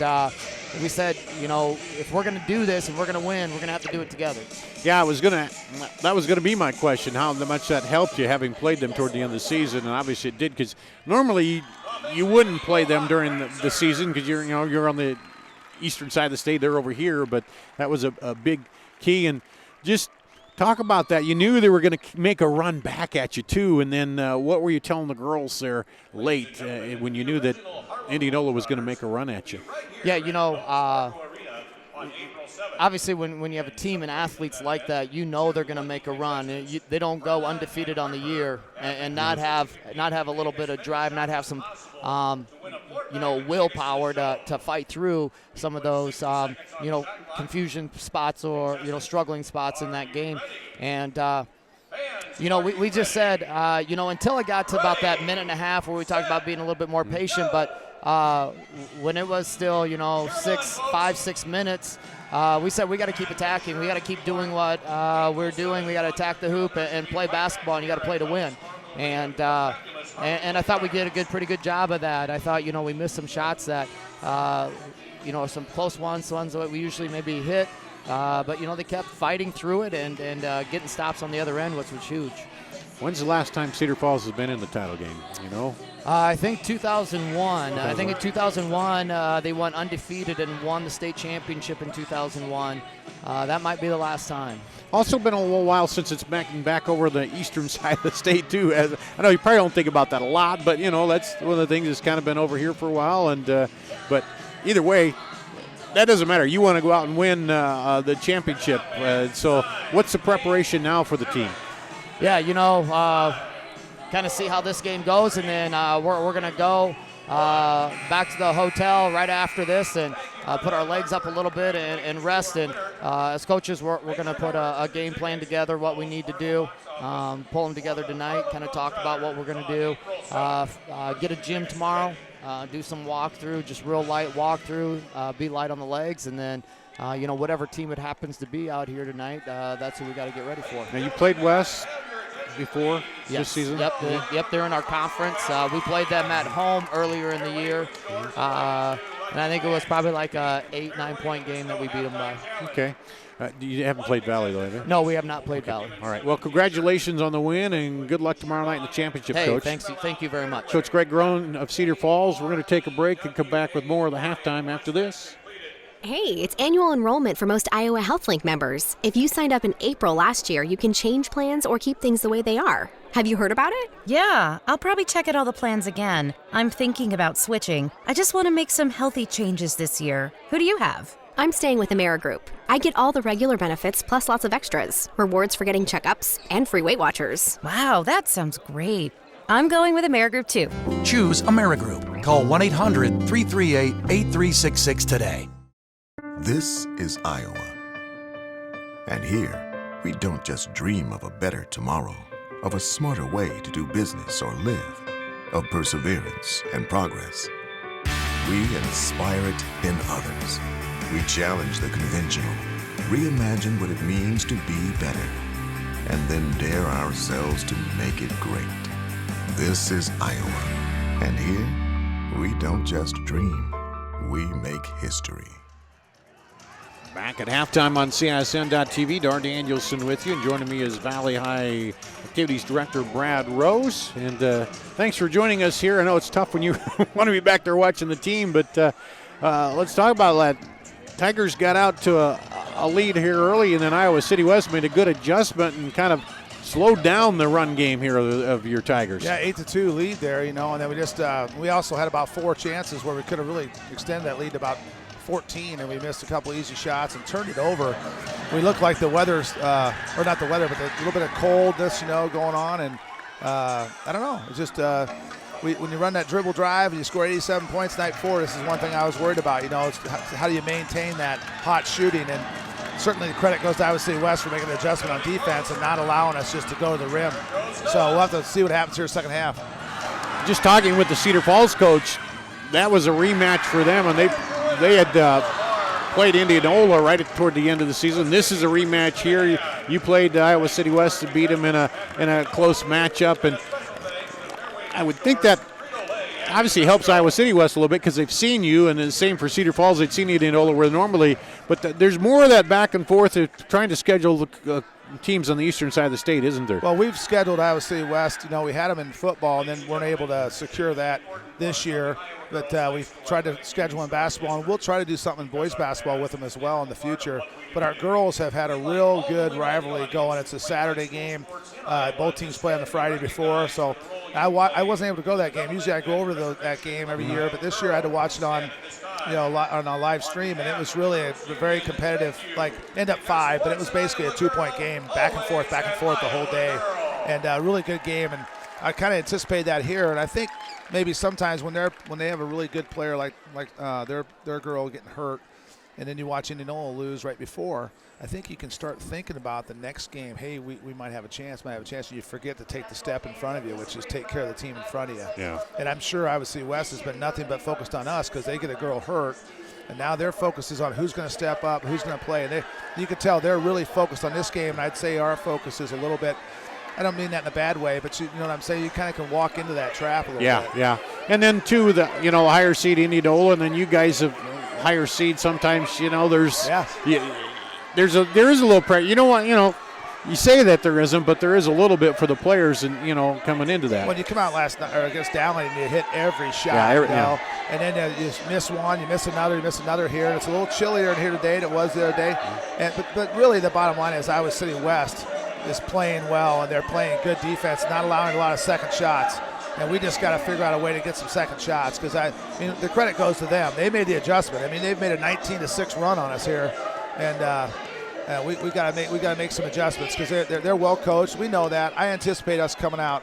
we said, if we're going to do this and we're going to win, we're going to have to do it together. Yeah, that was gonna be my question, how much that helped you having played them toward the end of the season, and obviously it did, because normally you wouldn't play them during the season because you're on the eastern side of the state, they're over here, but that was a big key. And just talk about that. You knew they were going to make a run back at you too, and then what were you telling the girls there late when you knew that Indianola was going to make a run at you? Yeah, obviously when you have a team and athletes like that, they're going to make a run. They don't go undefeated on the year and not have a little bit of drive, not have some willpower to fight through some of those confusion spots or struggling spots in that game. And we just said until it got to about that minute and a half where we talked about being a little bit more patient, but when it was still 5-6 minutes, we said we got to keep attacking. We got to keep doing what we're doing. We got to attack the hoop and play basketball, and you got to play to win. And I thought we did a pretty good job of that. I thought we missed some shots that some close ones that we usually maybe hit, but they kept fighting through it and getting stops on the other end, which was huge. When's the last time Cedar Falls has been in the title game? I think 2001. I think in 2001 they went undefeated and won the state championship in 2001. That might be the last time. Also been a little while since it's back over the eastern side of the state too. I know you probably don't think about that a lot, but that's one of the things that's kind of been over here for a while. And but either way, that doesn't matter. You want to go out and win the championship. So what's the preparation now for the team? Yeah, kind of see how this game goes, and then we're going to go back to the hotel right after this and put our legs up a little bit and rest. And as coaches, we're going to put a game plan together, what we need to do, pull them together tonight, kind of talk about what we're going to do, get a gym tomorrow, do some walkthrough, just real light walkthrough, be light on the legs, and then whatever team it happens to be out here tonight, that's who we got to get ready for. Now you played West before this season? Yep, they're in our conference. We played them at home earlier in the year, and I think it was probably like a 8-9 point game that we beat them by. Okay. You haven't played Valley, though, have you? No, we have not played Valley. All right. Well, congratulations on the win, and good luck tomorrow night in the championship, Coach. Thank you very much. Coach Greg Groen of Cedar Falls. We're going to take a break and come back with more of the halftime after this. Hey, it's annual enrollment for most Iowa HealthLink members. If you signed up in April last year, you can change plans or keep things the way they are. Have you heard about it? Yeah, I'll probably check out all the plans again. I'm thinking about switching. I just want to make some healthy changes this year. Who do you have? I'm staying with AmeriGroup. I get all the regular benefits plus lots of extras. Rewards for getting checkups and free Weight Watchers. Wow, that sounds great. I'm going with AmeriGroup too. Choose AmeriGroup. Call 1-800-338-8366 today. This is Iowa, And here, we don't just dream of a better tomorrow, of a smarter way to do business or live, of perseverance and progress. We inspire it in others. We challenge the conventional, reimagine what it means to be better, and then dare ourselves to make it great. This is Iowa, and here, we don't just dream, we make history. Back at halftime on CISN.TV, Dar Danielson with you, and joining me is Valley High Activities Director Brad Rose. And thanks for joining us here. I know it's tough when you want to be back there watching the team, but let's talk about that. Tigers got out to a lead here early, and then Iowa City West made a good adjustment and kind of slowed down the run game here of your Tigers. Yeah, 8-2 lead there, and then we just we also had about 4 chances where we could have really extended that lead to about 14, and we missed a couple easy shots and turned it over. We looked like the weather's, or not the weather, but a little bit of coldness, going on, and I don't know. It's just when you run that dribble drive and you score 87 points night 4, this is one thing I was worried about. It's how do you maintain that hot shooting? And certainly the credit goes to Iowa City West for making an adjustment on defense and not allowing us just to go to the rim. So we'll have to see what happens here second half. Just talking with the Cedar Falls coach, that was a rematch for them, and they had played Indianola right toward the end of the season. This is a rematch here. You played Iowa City West to beat them in a close matchup, and I would think that obviously helps Iowa City West a little bit because they've seen you, and the same for Cedar Falls. They'd seen Indianola where normally, but there's more of that back and forth of trying to schedule the teams on the eastern side of the state, isn't there? Well, we've scheduled Iowa City West. We had them in football and then weren't able to secure that this year. But we've tried to schedule in basketball, and we'll try to do something in boys basketball with them as well in the future. But our girls have had a real good rivalry going. It's a Saturday game. Both teams play on the Friday before, so I wasn't able to go to that game. Usually I go over to that game every year, but this year I had to watch it on a live stream, and it was really a very competitive, end up 5, but it was basically a 2-point game, back and forth the whole day, and a really good game. And I kind of anticipate that here, and I think maybe sometimes when they have a really good player like their girl getting hurt, and then you watch Indianola lose right before, I think you can start thinking about the next game. Hey, we might have a chance. And you forget to take the step in front of you, which is take care of the team in front of you. Yeah. And I'm sure Iowa City West has been nothing but focused on us because they get a girl hurt, and now their focus is on who's going to step up, who's going to play. And you can tell they're really focused on this game, and I'd say our focus is a little bit, I don't mean that in a bad way, but you know what I'm saying? You kind of can walk into that trap a little bit. Yeah. And then, too, the higher seed Indianola, and then you guys have higher seed sometimes, there is a little pressure. You know what, you say that there isn't, but there is a little bit for the players and, coming into that. When you come out last night or against Downey and you hit every shot, and then you just miss one, you miss another here. And it's a little chillier in here today than it was the other day. But really the bottom line is Iowa City West is playing well, and they're playing good defense, not allowing a lot of second shots. And we just got to figure out a way to get some second shots because the credit goes to them. They made the adjustment. They've made a 19-6 run on us here, and we got to make some adjustments because they're well coached. We know that. I anticipate us coming out.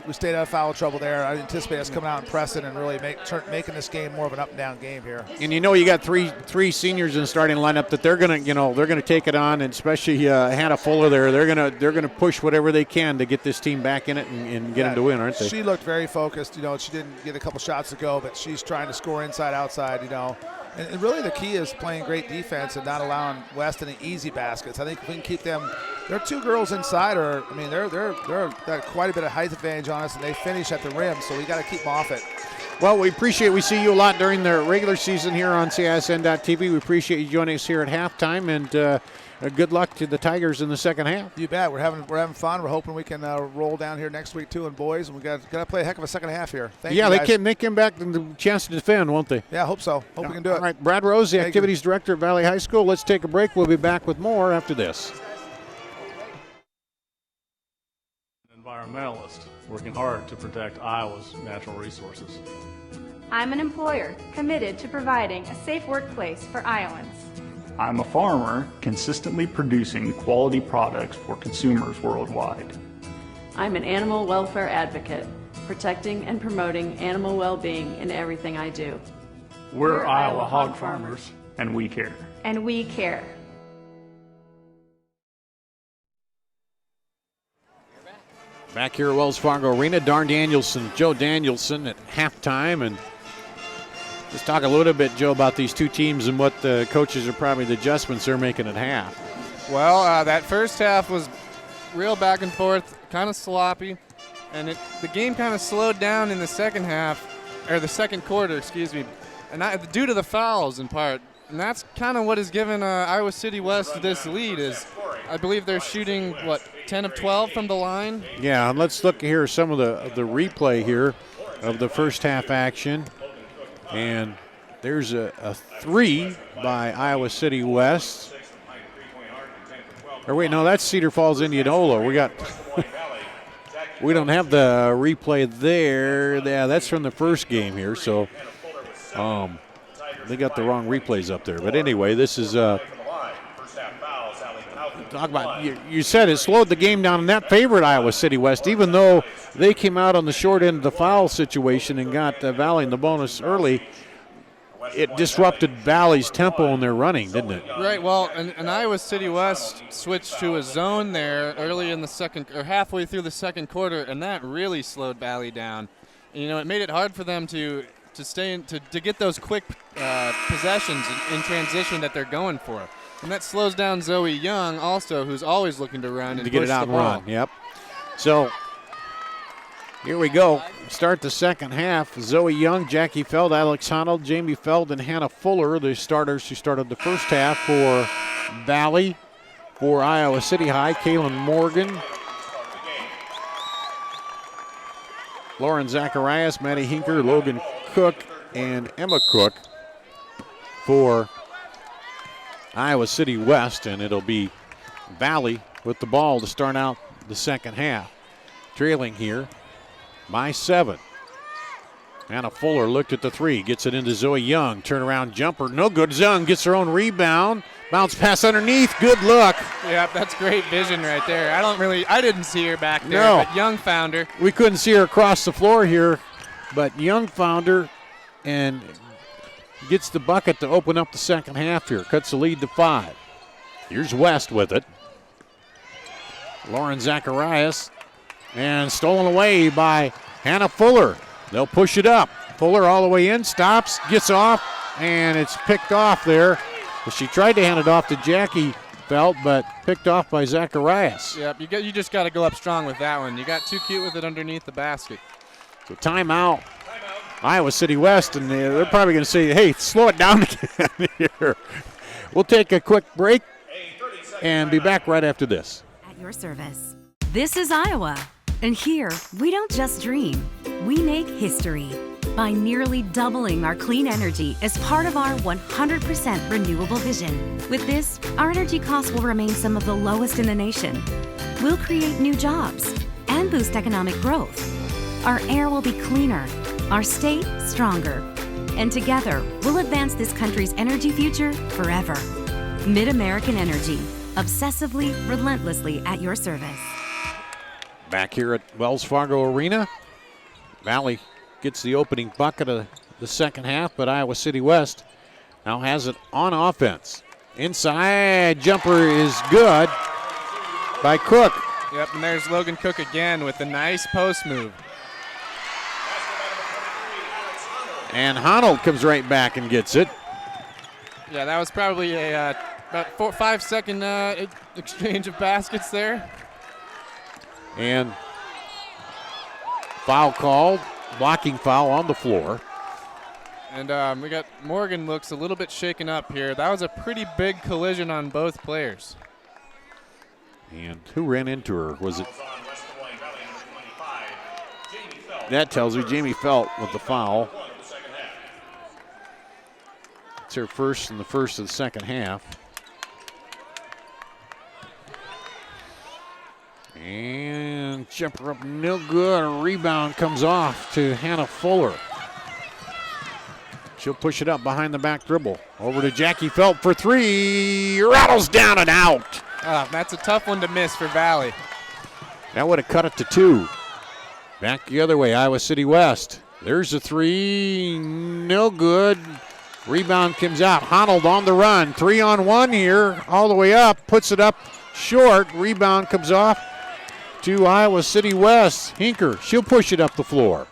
We stayed out of foul trouble there. I anticipate us coming out and pressing and really making this game more of an up and down game here. And you got three seniors in the starting lineup that they're gonna take it on, and especially Hannah Fuller there. They're gonna push whatever they can to get this team back in it and get them to win, aren't they? She looked very focused. She didn't get a couple shots to go, but she's trying to score inside outside. And really the key is playing great defense and not allowing West any easy baskets. I think if we can keep them, there are 2 girls inside, they're got quite a bit of height advantage on us, and they finish at the rim, so we got to keep them off it. Well, we see you a lot during the regular season here on CISN.TV. We appreciate you joining us here at halftime, and good luck to the Tigers in the second half. You bet. We're having fun. We're hoping we can roll down here next week too in boys, and we got to play a heck of a second half here. Thank you, guys. They came back with the chance to defend, won't they? Yeah, I hope so. Hope we can do it. All right, Brad Rose, the Activities Director at Valley High School. Let's take a break. We'll be back with more after this. Environmentalist working hard to protect Iowa's natural resources. I'm an employer committed to providing a safe workplace for Iowans. I'm a farmer consistently producing quality products for consumers worldwide. I'm an animal welfare advocate, protecting and promoting animal well-being in everything I do. We're Iowa hog farmers, and we care. And we care. Back here at Wells Fargo Arena, Joe Danielson at halftime. And let's talk a little bit, Joe, about these two teams and what the coaches are probably the adjustments they're making at half. Well, that first half was real back and forth, kind of sloppy. And the game kind of slowed down in the second half, or the second quarter, excuse me, and due to the fouls in part. And that's kind of what has given Iowa City West this lead. Is I believe they're shooting 10 of 12 from the line. Yeah, and let's look here some of the replay here of the first half action. And there's a three by Iowa City West. Or wait, no, that's Cedar Falls Indianola. We don't have the replay there. Yeah, that's from the first game here. So they got the wrong replays up there. But anyway, this is talk about. You said it slowed the game down, and that favored Iowa City West, even though they came out on the short end of the foul situation and got Valley in the bonus early. It disrupted Valley's tempo in their running, didn't it? Right. Well, and Iowa City West switched to a zone there early in the second, or halfway through the second quarter, and that really slowed Valley down. You know, it made it hard for them to stay in, to get those quick possessions in transition that they're going for, and that slows down Zoe Young also, who's always looking to run and to get push it out the and ball. run. Yep. So here we go. Start the second half. Zoe Young, Jackie Feld, Alex Honnold, Jamie Feld, and Hannah Fuller, the starters who started the first half for Valley. For Iowa City High, Kaylin Morgan, Lauren Zacharias, Maddie Hinker, Logan Cook, and Emma Cook for Iowa City West. And it'll be Valley with the ball to start out the second half. Trailing here by 7. Hannah Fuller looked at the three, gets it into Zoe Young. Turnaround jumper, no good. Young gets her own rebound. Bounce pass underneath, good look. Yeah, that's great vision right there. I didn't see her back there, no. But Young found her. We couldn't see her across the floor here, but Young found her and gets the bucket to open up the second half here. Cuts the lead to 5. Here's West with it. Lauren Zacharias. And stolen away by Hannah Fuller. They'll push it up. Fuller all the way in, stops, gets off, and it's picked off there. She tried to hand it off to Jackie Felt, but picked off by Zacharias. Yep, you just got to go up strong with that one. You got too cute with it underneath the basket. So timeout. Iowa City West, and they're probably going to say, hey, slow it down again here. We'll take a quick break and be back right after this. At your service. This is Iowa. And here, we don't just dream, we make history by nearly doubling our clean energy as part of our 100% renewable vision. With this, our energy costs will remain some of the lowest in the nation. We'll create new jobs and boost economic growth. Our air will be cleaner, our state stronger. And together, we'll advance this country's energy future forever. Mid-American Energy, obsessively, relentlessly at your service. Back here at Wells Fargo Arena, Valley gets the opening bucket of the second half, but Iowa City West now has it on offense. Inside jumper is good by Cook. Yep, and there's Logan Cook again with a nice post move. And Honnold comes right back and gets it. Yeah, that was probably a about 4-5 second exchange of baskets there. And foul called, blocking foul on the floor. And we got Morgan looks a little bit shaken up here. That was a pretty big collision on both players. And who ran into her? Was it? That tells me Jamie Felt with the foul. It's her first in the first of the second half. And jumper up, no good. A rebound comes off to Hannah Fuller. She'll push it up behind the back dribble. Over to Jackie Felt for three. Rattles down and out. That's a tough one to miss for Valley. That would have cut it to 2. Back the other way, Iowa City West. There's a three, no good. Rebound comes out. Honnold on the run. 3-on-1 here, all the way up. Puts it up short. Rebound comes off to Iowa City West. Hinker, she'll push it up the floor.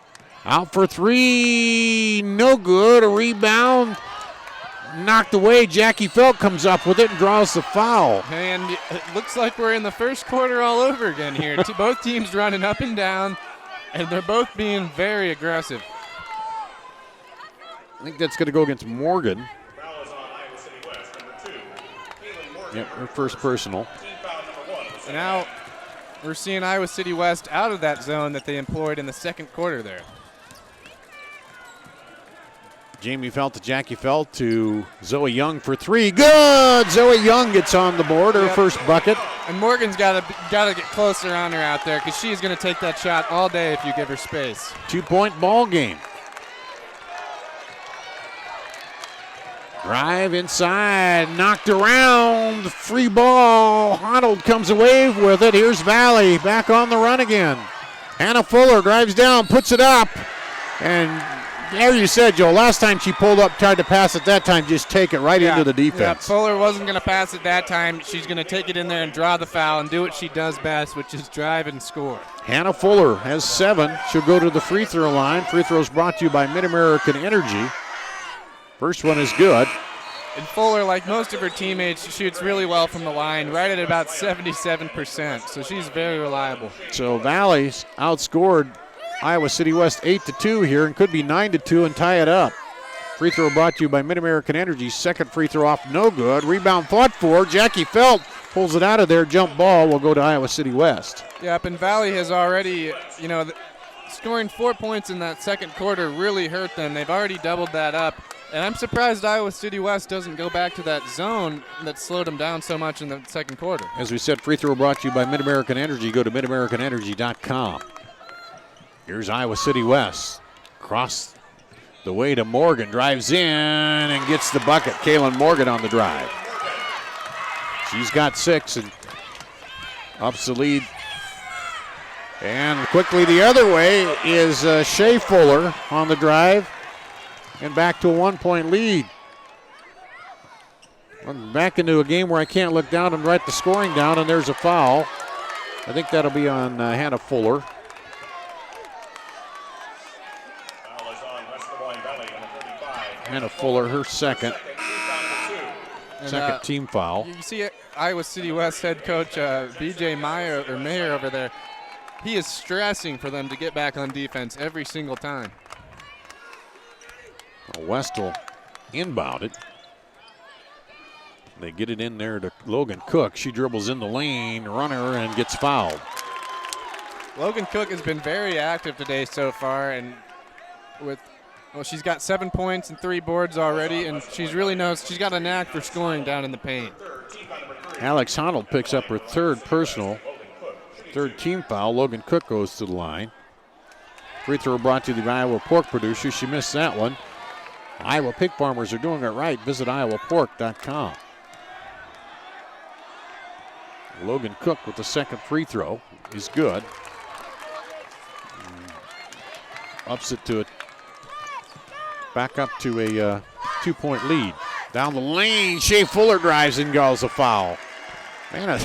Out for three, no good. A rebound, knocked away. Jackie Felt comes up with it and draws the foul. And it looks like we're in the first quarter all over again here. Both teams running up and down, and they're both being very aggressive. I think that's going to go against Morgan. Yep, her first personal. And now we're seeing Iowa City West out of that zone that they employed in the second quarter there. Jamie Felt to Jackie Felt to Zoe Young for three. Good! Zoe Young gets on the board, her first bucket. And Morgan's got to get closer on her out there because she's going to take that shot all day if you give her space. 2-point ball game. Drive inside, knocked around, free ball. Honnold comes away with it. Here's Valley back on the run again. Hannah Fuller drives down, puts it up, and there you said, Joe, last time she pulled up, tried to pass it that time, just take it right into the defense. Yeah, Fuller wasn't going to pass it that time. She's going to take it in there and draw the foul and do what she does best, which is drive and score. Hannah Fuller has 7. She'll go to the free throw line. Free throws brought to you by Mid-American Energy. First one is good. And Fuller, like most of her teammates, shoots really well from the line, right at about 77%. So she's very reliable. So Valley's outscored Iowa City West 8-2 here and could be 9-2 and tie it up. Free throw brought to you by Mid-American Energy. Second free throw off, no good. Rebound fought for. Jackie Felt pulls it out of there. Jump ball will go to Iowa City West. Yep, and Valley has already, scoring 4 points in that second quarter really hurt them. They've already doubled that up. And I'm surprised Iowa City West doesn't go back to that zone that slowed them down so much in the second quarter. As we said, free throw brought to you by Mid-American Energy. Go to midamericanenergy.com. Here's Iowa City West. Cross the way to Morgan. Drives in and gets the bucket. Kaylin Morgan on the drive. She's got 6 and ups the lead. And quickly the other way is Shea Fuller on the drive. And back to a 1-point lead. I'm back into a game where I can't look down and write the scoring down, and there's a foul. I think that'll be on Hannah Fuller. Hannah Fuller, her second team foul. You see Iowa City West head coach B.J. Mayer over there. He is stressing for them to get back on defense every single time. West will inbound it. They get it in there to Logan Cook. She dribbles in the lane, runner, and gets fouled. Logan Cook has been very active today so far, and she's got 7 points and 3 boards already, and she's got a knack for scoring down in the paint. Alex Honnold picks up her third team foul. Logan Cook goes to the line. Free throw brought to the Iowa pork producer. She missed that one. Iowa pig farmers are doing it right. Visit iowapork.com. Logan Cook with the second free throw is good. Ups it to it. Back up to a 2-point lead. Down the lane, Shea Fuller drives and calls a foul. Man,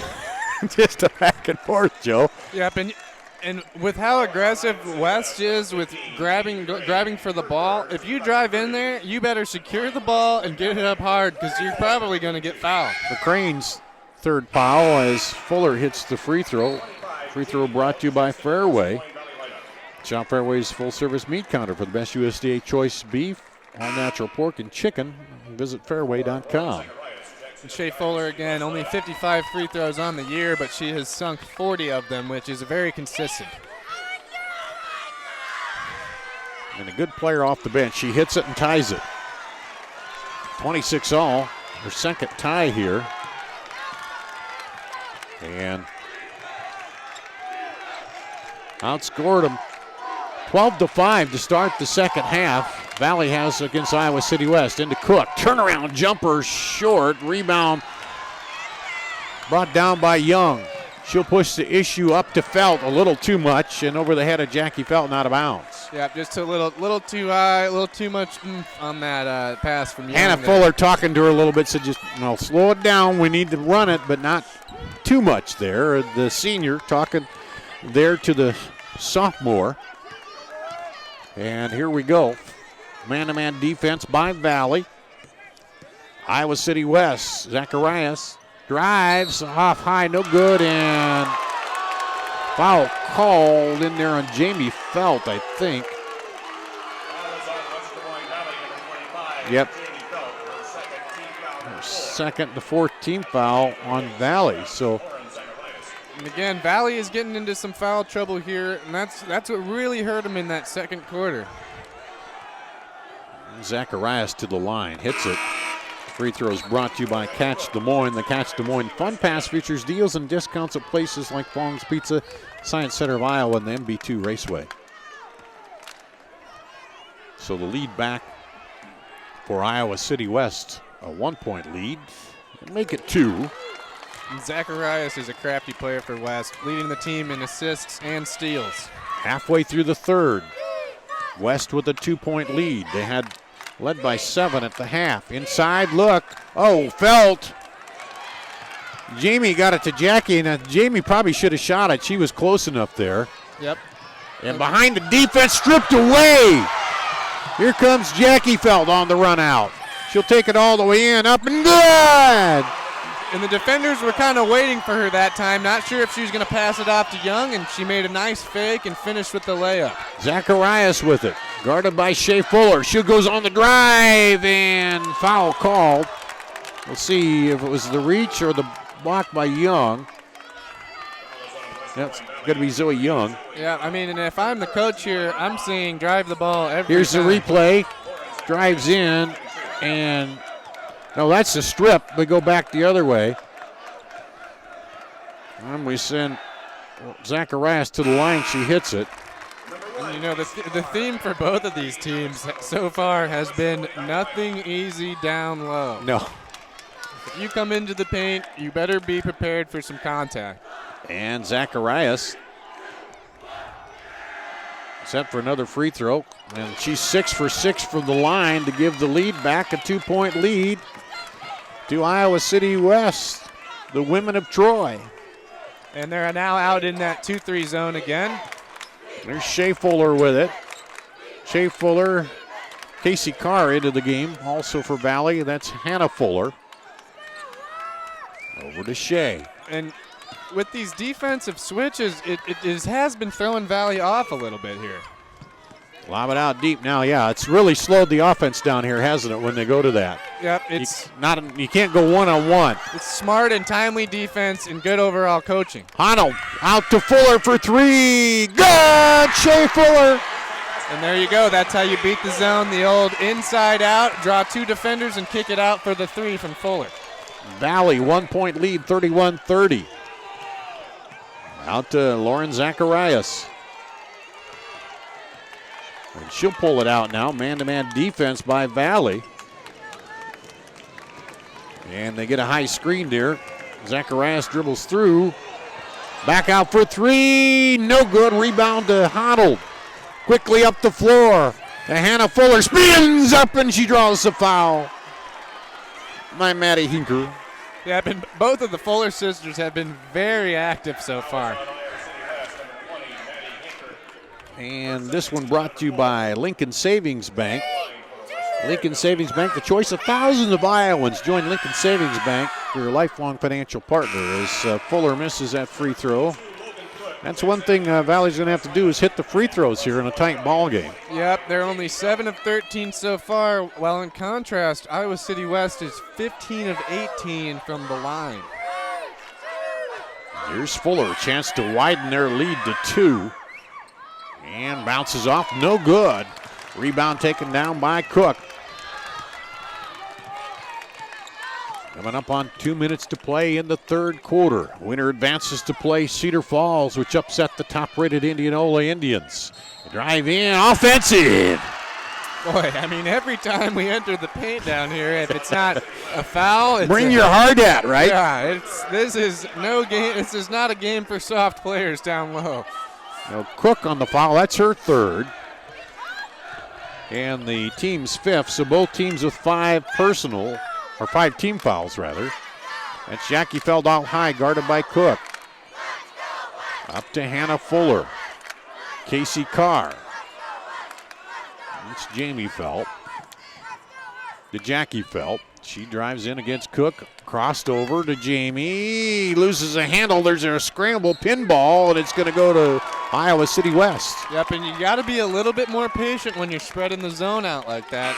just a back and forth, Joe. Yep, and with how aggressive West is with grabbing for the ball, if you drive in there, you better secure the ball and get it up hard because you're probably going to get fouled. McCrane's third foul as Fuller hits the free throw. Free throw brought to you by Fairway. Shop Fairway's full-service meat counter for the best USDA choice beef, all-natural pork, and chicken. Visit fairway.com. And Shea Fuller, again, only 55 free throws on the year, but she has sunk 40 of them, which is very consistent. And a good player off the bench. She hits it and ties it. 26 all, her second tie here. And outscored them 12-5 to start the second half. Valley has against Iowa City West. Into Cook. Turnaround jumper short. Rebound brought down by Young. She'll push the issue up to Felt a little too much and over the head of Jackie Felt and out of bounds. Yeah, just a little too high, a little too much on that pass from Young. Hannah Fuller talking to her a little bit, said just slow it down. We need to run it, but not too much there. The senior talking there to the sophomore. And here we go. Man-to-man defense by Valley. Iowa City West. Zacharias drives off high, no good, and foul called in there on Jamie Felt, I think. Yep. Second to 14th foul on Valley. So, and again, Valley is getting into some foul trouble here, and that's what really hurt him in that second quarter. Zacharias to the line, hits it. Free throws brought to you by Catch Des Moines. The Catch Des Moines Fun Pass features deals and discounts at places like Fong's Pizza, Science Center of Iowa, and the MB2 Raceway. So the lead back for Iowa City West, a 1-point lead. Make it 2. And Zacharias is a crafty player for West, leading the team in assists and steals. Halfway through the third, West with a 2-point lead. They had led by 7 at the half. Inside look. Oh, Felt. Jamie got it to Jackie, and Jamie probably should have shot it. She was close enough there. Yep. And behind the defense, stripped away. Here comes Jackie Felt on the run out. She'll take it all the way in, up and good. And the defenders were kind of waiting for her that time. Not sure if she was going to pass it off to Young, and she made a nice fake and finished with the layup. Zacharias with it, guarded by Shea Fuller. She goes on the drive, and foul called. We'll see if it was the reach or the block by Young. That's going to be Zoe Young. Yeah, I mean, and if I'm the coach here, I'm seeing drive the ball every Here's time. the replay. Drives in, and no, that's the strip. They go back the other way. And we send Zacharias to the line. She hits it. And you know, the theme for both of these teams so far has been nothing easy down low. No. If you come into the paint, you better be prepared for some contact. And Zacharias set for another free throw. And she's 6 for 6 from the line to give the lead back, a 2-point lead to Iowa City West, the women of Troy. And they're now out in that 2-3 zone again. There's Shea Fuller with it. Shea Fuller, Casey Carr into the game, also for Valley. That's Hannah Fuller. Over to Shea. And with these defensive switches, it has been throwing Valley off a little bit here. Lob it out deep now. Yeah, it's really slowed the offense down here, hasn't it, when they go to that? Yep, it's you can't go one-on-one. It's smart and timely defense and good overall coaching. Honnold out to Fuller for 3. Good! Shea Fuller. And there you go. That's how you beat the zone. The old inside out, draw 2 defenders and kick it out for the 3 from Fuller. Valley 1-point lead, 31-30. Out to Lauren Zacharias. And she'll pull it out now. Man-to-man defense by Valley. And they get a high screen there. Zacharias dribbles through. Back out for 3. No good. Rebound to Honnold. Quickly up the floor. And Hannah Fuller spins up and she draws the foul. My Maddie Hinker. Yeah, both of the Fuller sisters have been very active so far. And this one brought to you by Lincoln Savings Bank. Lincoln Savings Bank, the choice of thousands of Iowans. Join Lincoln Savings Bank for your lifelong financial partner. As Fuller misses that free throw. That's one thing Valley's going to have to do is hit the free throws here in a tight ball game. Yep, they're only 7 of 13 so far, while in contrast, Iowa City West is 15 of 18 from the line. Here's Fuller, a chance to widen their lead to 2. And bounces off, no good. Rebound taken down by Cook. Coming up on 2 minutes to play in the third quarter. Winner advances to play Cedar Falls, which upset the top-rated Indianola Indians. Drive in, offensive. Boy, I mean, every time we enter the paint down here, if it's not a foul, it's bring your hard at, right? Yeah, this is no game. This is not a game for soft players down low. Now Cook on the foul, that's her 3rd. And the team's 5th, so both teams with 5 personal, or 5 team fouls rather. That's Jackie Feld out high, guarded by Cook. Up to Hannah Fuller. Casey Carr. It's Jamie Felt. To Jackie Felt. She drives in against Cook. Crossed over to Jamie. Loses a handle. There's a scramble pinball, and it's going to go to Iowa City West. Yep, and you got to be a little bit more patient when you're spreading the zone out like that.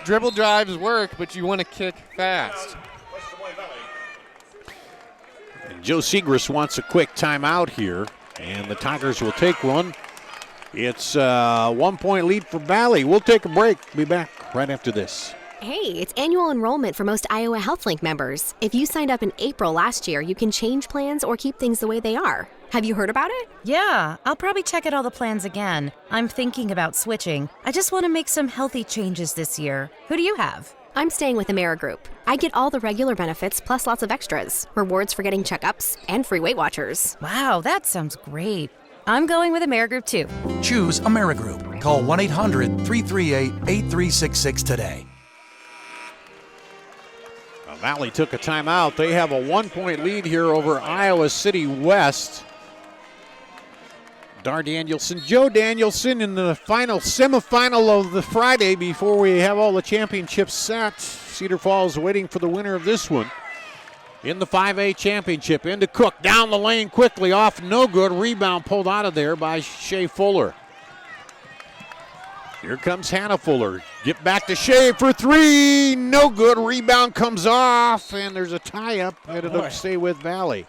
Dribble drives work, but you want to kick fast. And Joe Segrist wants a quick timeout here, and the Tigers will take one. It's a 1-point lead for Valley. We'll take a break. Be back right after this. Hey, it's annual enrollment for most Iowa HealthLink members. If you signed up in April last year, you can change plans or keep things the way they are. Have you heard about it? Yeah, I'll probably check out all the plans again. I'm thinking about switching. I just want to make some healthy changes this year. Who do you have? I'm staying with AmeriGroup. I get all the regular benefits plus lots of extras. Rewards for getting checkups and free Weight Watchers. Wow, that sounds great. I'm going with AmeriGroup too. Choose AmeriGroup. Call 1-800-338-8366 today. Valley took a timeout. They have a 1-point lead here over Iowa City West. Dar Danielson, Joe Danielson in the final semifinal of the Friday before we have all the championships set. Cedar Falls waiting for the winner of this one. In the 5A championship, into Cook, down the lane quickly, off no good. Rebound pulled out of there by Shea Fuller. Here comes Hannah Fuller. Get back to Shea for three. No good. Rebound comes off, and there's a tie-up. It'll stay with Valley.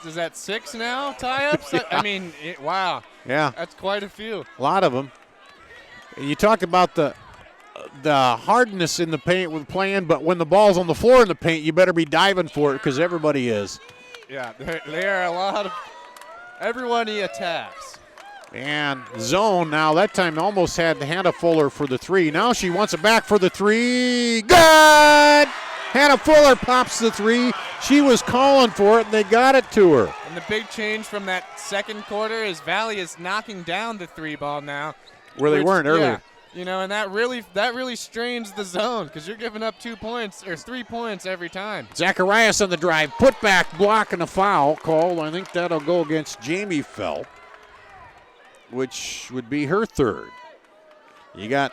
Is that 6 now, tie-ups? Yeah. I mean, wow. Yeah. That's quite a few. A lot of them. You talk about the hardness in the paint with playing, but when the ball's on the floor in the paint, you better be diving for it because everybody is. Yeah, there are a lot of – everybody attacks. And zone now, that time almost had Hannah Fuller for the three. Now she wants it back for the three. Good! Hannah Fuller pops the three. She was calling for it, and they got it to her. And the big change from that second quarter is Valley is knocking down the three ball now. Where they weren't earlier. Yeah, and that really strains the zone because you're giving up 2 points or 3 points every time. Zacharias on the drive, put back, block, and a foul called. I think that'll go against Jamie Felt, which would be her third. You got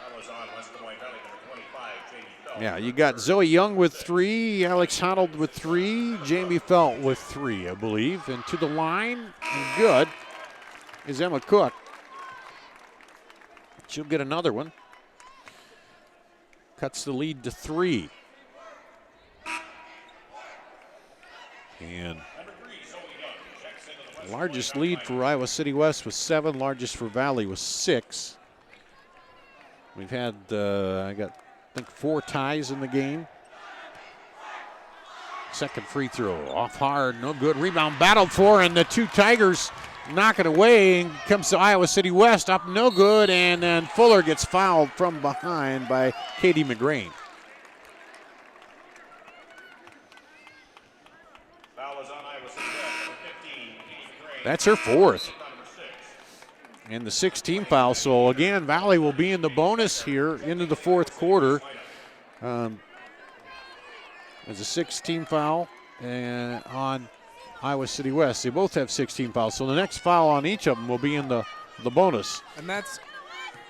Zoe Young with 3, Alex Honnold with 3, Jamie Felt with 3, I believe. And to the line, and good, is Emma Cook. She'll get another one. Cuts the lead to 3. And largest lead for Iowa City West was 7. Largest for Valley was 6. We've had, I think 4 ties in the game. Second free throw, off hard, no good. Rebound battled for, and the 2 Tigers knock it away, and comes to Iowa City West, up no good, and then Fuller gets fouled from behind by Katie McGrain. That's her 4th. And the 16th foul. So again, Valley will be in the bonus here into the 4th quarter. There's a 16 foul and on Iowa City West. They both have 16 fouls. So the next foul on each of them will be in the bonus. And that's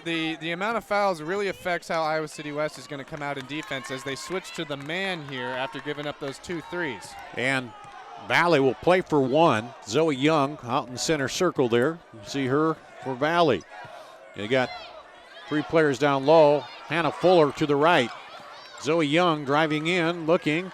the amount of fouls really affects how Iowa City West is going to come out in defense as they switch to the man here after giving up those 2 threes. And Valley will play for 1. Zoe Young out in the center circle there. You see her for Valley. You got 3 players down low. Hannah Fuller to the right. Zoe Young driving in, looking.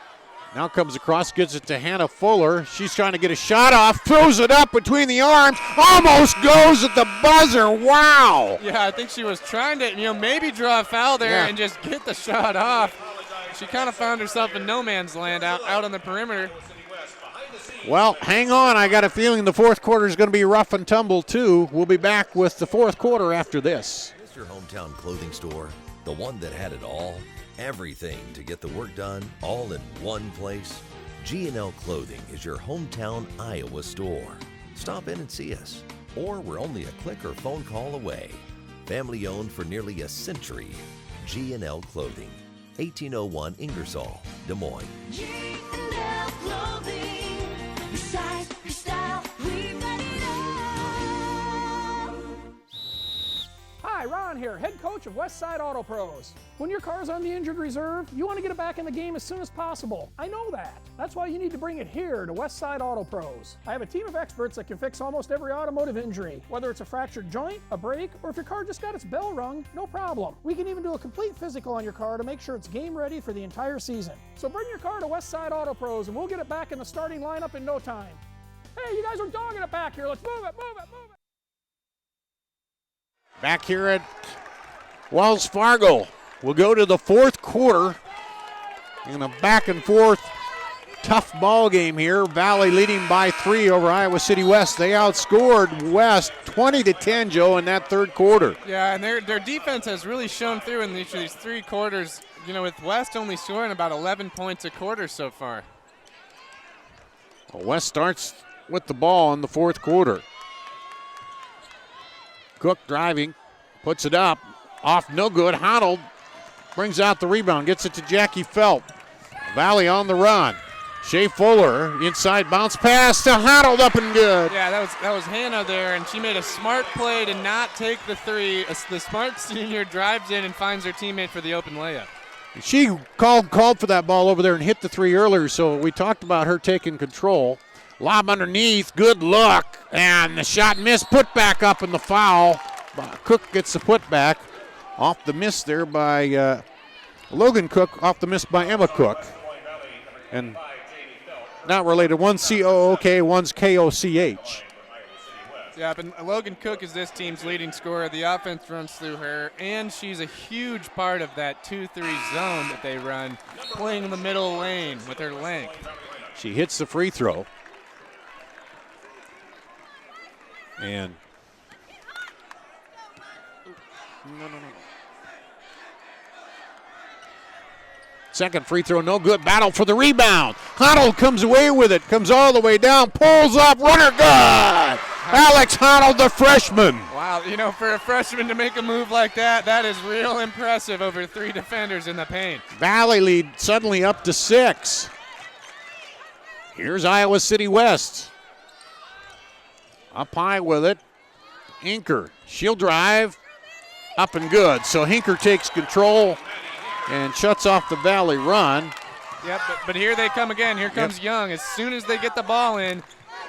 Now comes across, gives it to Hannah Fuller. She's trying to get a shot off, throws it up between the arms, almost goes at the buzzer. Wow. Yeah, I think she was trying to, maybe draw a foul there and just get the shot off. She kind of found herself in no man's land out on the perimeter. Well, hang on. I got a feeling the 4th quarter is going to be rough and tumble, too. We'll be back with the 4th quarter after this. Is your hometown clothing store the one that had it all? Everything to get the work done, all in one place? G&L Clothing is your hometown Iowa store. Stop in and see us, or we're only a click or phone call away. Family owned for nearly a century. G&L Clothing, 1801 Ingersoll, Des Moines. G&L Clothing, your size, your style, we've got it all. John here, head coach of Westside Auto Pros. When your car's on the injured reserve, you want to get it back in the game as soon as possible. I know that. That's why you need to bring it here to Westside Auto Pros. I have a team of experts that can fix almost every automotive injury. Whether it's a fractured joint, a brake, or if your car just got its bell rung, no problem. We can even do a complete physical on your car to make sure it's game ready for the entire season. So bring your car to Westside Auto Pros and we'll get it back in the starting lineup in no time. Hey, you guys are dogging it back here. Let's move it, move it, move it. Back here at Wells Fargo. We'll go to the fourth quarter in a back and forth tough ball game here. Valley leading by 3 over Iowa City West. They outscored West 20-10, Joe, in that third quarter. Yeah, and their defense has really shown through in each of these 3 quarters. You know, with West only scoring about 11 points a quarter so far. Well, West starts with the ball in the fourth quarter. Cook driving, puts it up, off no good. Honnold brings out the rebound, gets it to Jackie Felt. Valley on the run. Shea Fuller, inside bounce pass to Honnold, up and good. Yeah, that was Hannah there, and she made a smart play to not take the 3. The smart senior drives in and finds her teammate for the open layup. She called for that ball over there and hit the 3 earlier, so we talked about her taking control. Lob underneath, good look, and the shot missed, put back up in the foul. Cook gets the putback off the miss there by Logan Cook, off the miss by Emma Cook. And not related, one's C-O-O-K, one's K-O-C-H. Yeah, but Logan Cook is this team's leading scorer. The offense runs through her, and she's a huge part of that 2-3 zone that they run, playing in the middle lane with her length. She hits the free throw. And second free throw, no good. Battle for the rebound. Honnold comes away with it, comes all the way down, pulls up, runner good. Alex Honnold, the freshman. Wow, you know, for a freshman to make a move like that, that is real impressive over 3 defenders in the paint. Valley lead suddenly up to 6. Here's Iowa City West. Up high with it. Hinker, she'll drive, up and good. So Hinker takes control and shuts off the Valley run. Yep, but here they come again. Here comes Young. As soon as they get the ball in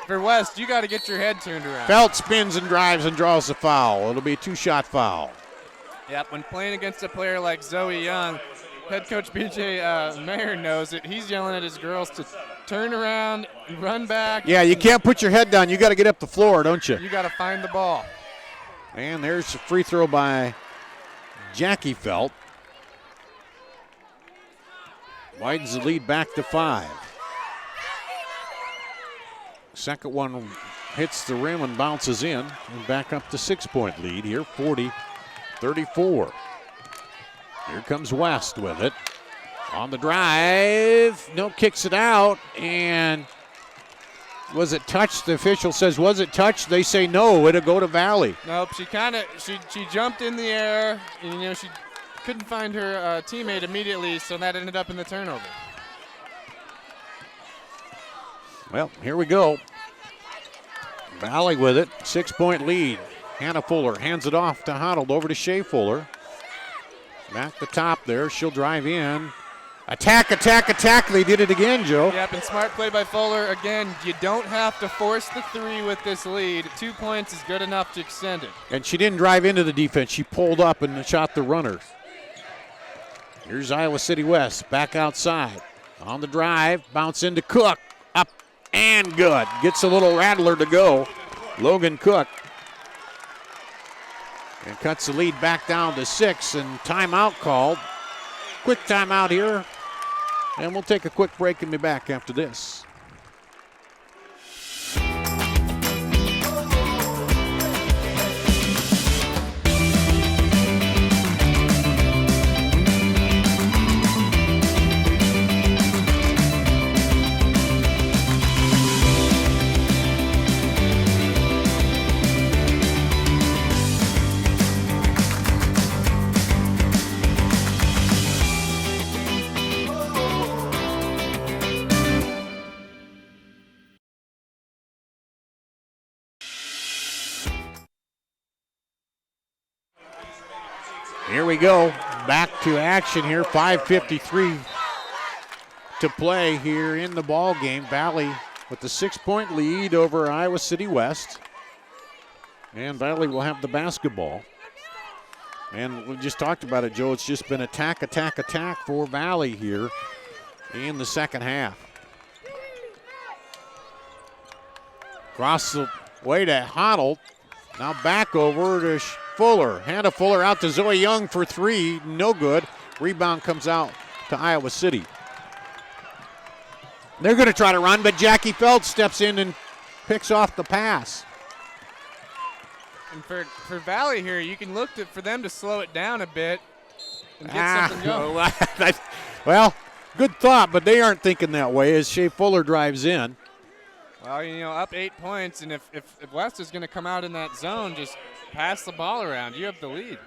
for West, you got to get your head turned around. Felt spins and drives and draws the foul. It'll be a 2-shot foul. Yep, when playing against a player like Zoe Young, head coach B.J. Mayer knows it. He's yelling at his girls to turn around, run back. Yeah, you can't put your head down. You got to get up the floor, don't you? You got to find the ball. And there's a free throw by Jackie Felt. Widens the lead back to 5. Second one hits the rim and bounces in. And back up to 6-point lead here, 40-34. Here comes West with it. On the drive, no, kicks it out, and was it touched? The official says, was it touched? They say no, it'll go to Valley. Nope, she jumped in the air, and you know, she couldn't find her teammate immediately, so that ended up in the turnover. Well, here we go. Valley with it, 6-point lead. Hannah Fuller hands it off to Honnold, over to Shea Fuller. Back the top there, she'll drive in. Attack, attack, attack. They did it again, Joe. Yep, and smart play by Fuller. Again, you don't have to force the 3 with this lead. 2 points is good enough to extend it. And she didn't drive into the defense. She pulled up and shot the runner. Here's Iowa City West back outside. On the drive, bounce into Cook. Up and good. Gets a little rattler to go. Logan Cook. And cuts the lead back down to 6, and timeout called. Quick timeout here. And we'll take a quick break and be back after this. Here we go. Back to action here. 5:53 to play here in the ball game. Valley with the 6-point lead over Iowa City West. And Valley will have the basketball. And we just talked about it, Joe. It's just been attack, attack, attack for Valley here in the second half. Cross the way to Hoddle. Now back over to Fuller. Hannah Fuller out to Zoe Young for three. No good. Rebound comes out to Iowa City. They're going to try to run, but Jackie Phelps steps in and picks off the pass. And for Valley here, you can look for them to slow it down a bit and get something going. Well, good thought, but they aren't thinking that way as Shea Fuller drives in. Well, up 8 points, and if West is going to come out in that zone, just pass the ball around. You have the lead.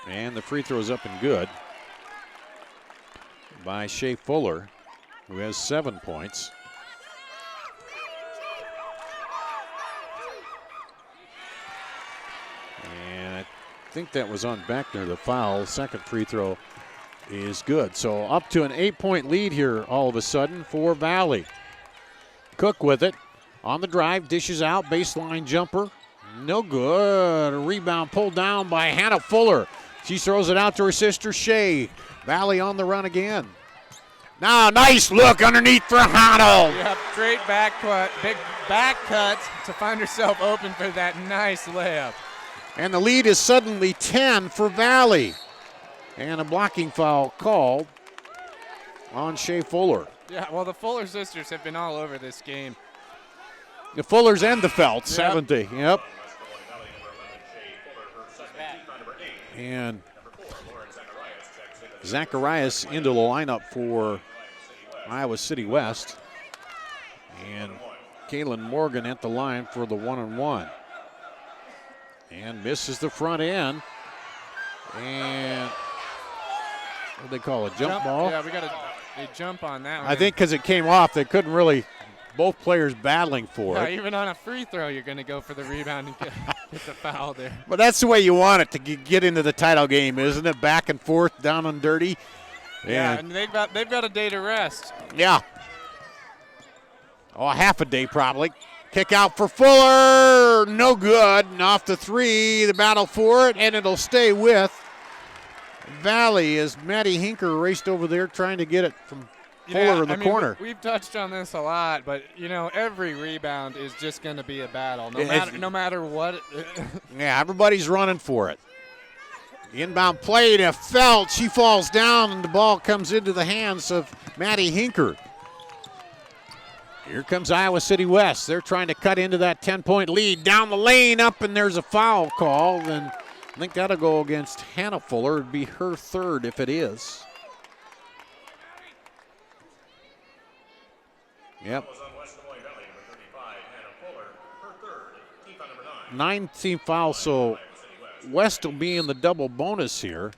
And the free throw is up and good by Shea Fuller, who has 7 points. And I think that was on Beckner, the foul. Second free throw is good. So up to an 8-point lead here all of a sudden for Valley. Cook with it on the drive, dishes out, baseline jumper. No good. A rebound pulled down by Hannah Fuller. She throws it out to her sister Shea. Valley on the run again. Now, nice look underneath for Hoddle. Yep, great back cut, big back cut to find herself open for that nice layup. And the lead is suddenly 10 for Valley. And a blocking foul called on Shea Fuller. Yeah, well, the Fuller sisters have been all over this game. The Fullers and the Felts, haven't they? Yep. And Zacharias into the lineup for Iowa City West. And Kaylin Morgan at the line for the 1-on-1. And misses the front end. And what do they call it, jump ball? Yeah, we got a jump on that one. I think because it came off, they couldn't really, both players battling for it. Even on a free throw, you're going to go for the rebound and get the foul there. But that's the way you want it to get into the title game, isn't it? Back and forth, down and dirty. Yeah, and they've got a day to rest. Yeah. Oh, half a day probably. Kick out for Fuller. No good. And off the three, the battle for it, and it'll stay with Valley as Maddie Hinker raced over there trying to get it from Fuller in the corner. We've touched on this a lot, but, every rebound is just going to be a battle, no matter what. Yeah, everybody's running for it. Inbound play to Feldt. She falls down, and the ball comes into the hands of Maddie Hinker. Here comes Iowa City West. They're trying to cut into that 10-point lead. Down the lane, up, and there's a foul call. And I think that'll go against Hannah Fuller. It'd be her third if it is. Yep. 9th foul, so West will be in the double bonus here.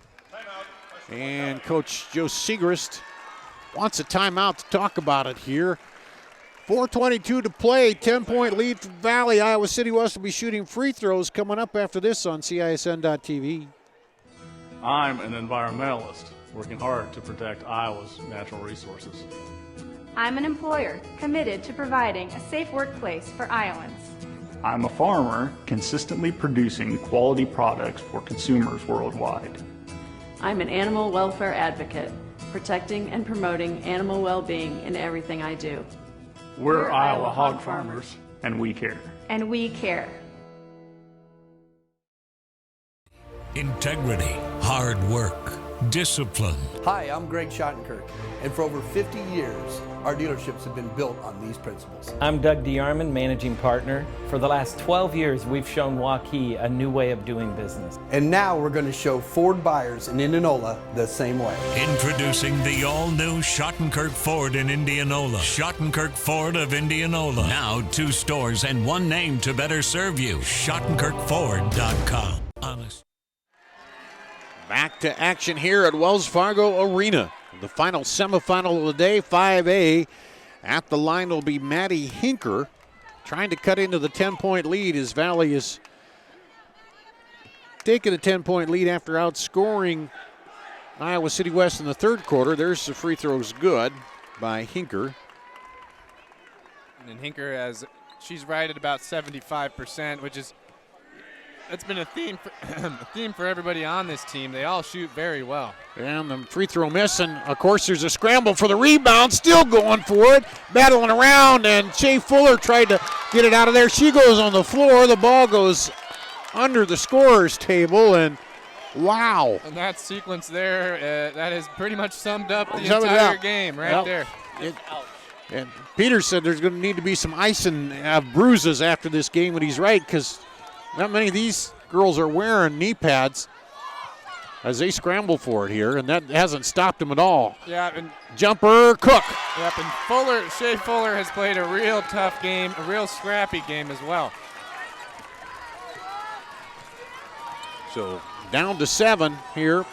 And Coach Joe Siegrist wants a timeout to talk about it here. 4:22 to play, 10-point lead for Valley. Iowa City West will be shooting free throws coming up after this on CISN.TV. I'm an environmentalist working hard to protect Iowa's natural resources. I'm an employer committed to providing a safe workplace for Iowans. I'm a farmer consistently producing quality products for consumers worldwide. I'm an animal welfare advocate, protecting and promoting animal well-being in everything I do. We're Iowa hog farmers, and we care. And we care. Integrity, hard work, discipline. Hi, I'm Greg Schottenkirk, and for over 50 years, our dealerships have been built on these principles. I'm Doug DeArmond, managing partner. For the last 12 years, we've shown Waukee a new way of doing business. And now we're going to show Ford buyers in Indianola the same way. Introducing the all-new Schottenkirk Ford in Indianola. Schottenkirk Ford of Indianola. Now 2 stores and 1 name to better serve you. SchottenkirkFord.com. Honest. Back to action here at Wells Fargo Arena. The final semifinal of the day, 5A. At the line will be Maddie Hinker. trying to cut into the 10-point lead as Valley is taking a 10-point lead after outscoring Iowa City West in the third quarter. There's the free throws good by Hinker. And Hinker she's right at about 75%, that's been a theme for everybody on this team. They all shoot very well. And the free throw miss, and of course there's a scramble for the rebound, still going for it, battling around, and Shea Fuller tried to get it out of there. She goes on the floor, the ball goes under the scorer's table, and wow. And that sequence there, that has pretty much summed up the entire game right there. And Peter said there's going to need to be some ice and bruises after this game, and he's right, because not many of these girls are wearing knee pads as they scramble for it here, and that hasn't stopped them at all. Yeah, and jumper, Cook. Yep, and Shea Fuller has played a real tough game, a real scrappy game as well. So down to 7 here,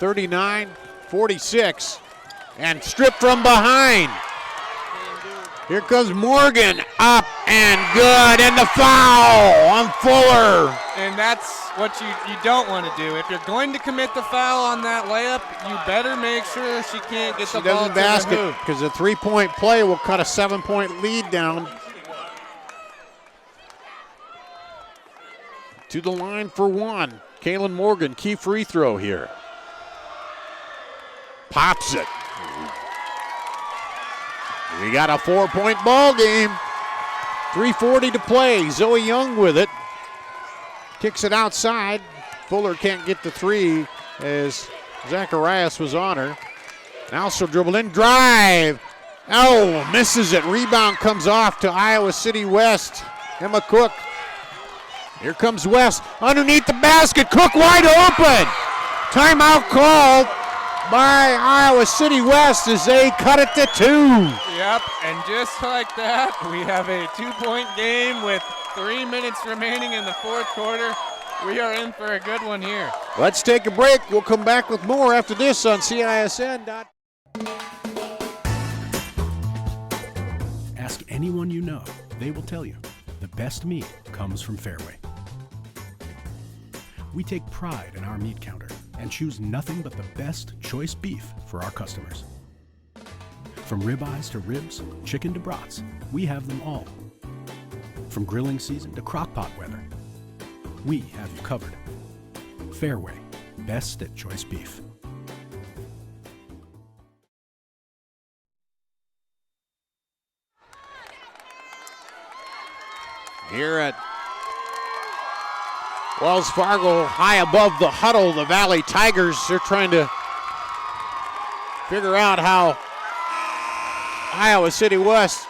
39-46, and stripped from behind. Here comes Morgan, up and good, and the foul on Fuller. And that's what you don't want to do. If you're going to commit the foul on that layup, you better make sure she can't get the ball to the hoop. She doesn't basket, because a 3-point play will cut a 7-point lead down. To the line for one. Kaylin Morgan, key free throw here. Pops it. We got a 4-point ball game. 3:40 to play. Zoe Young with it. Kicks it outside. Fuller can't get the three as Zacharias was on her. Now she'll dribble in. Drive. Oh, misses it. Rebound comes off to Iowa City West. Emma Cook. Here comes West. Underneath the basket. Cook wide open. Timeout called by Iowa City West as they cut it to 2. Yep, and just like that, we have a 2-point game with 3 minutes remaining in the fourth quarter. We are in for a good one here. Let's take a break. We'll come back with more after this on CISN. Ask anyone you know. They will tell you the best meat comes from Fairway. We take pride in our meat counter and choose nothing but the best choice beef for our customers. From ribeyes to ribs, chicken to brats, we have them all. From grilling season to crock-pot weather, we have you covered. Fairway, best at choice beef. Here at Wells Fargo, high above the huddle, the Valley Tigers, they're trying to figure out how Iowa City West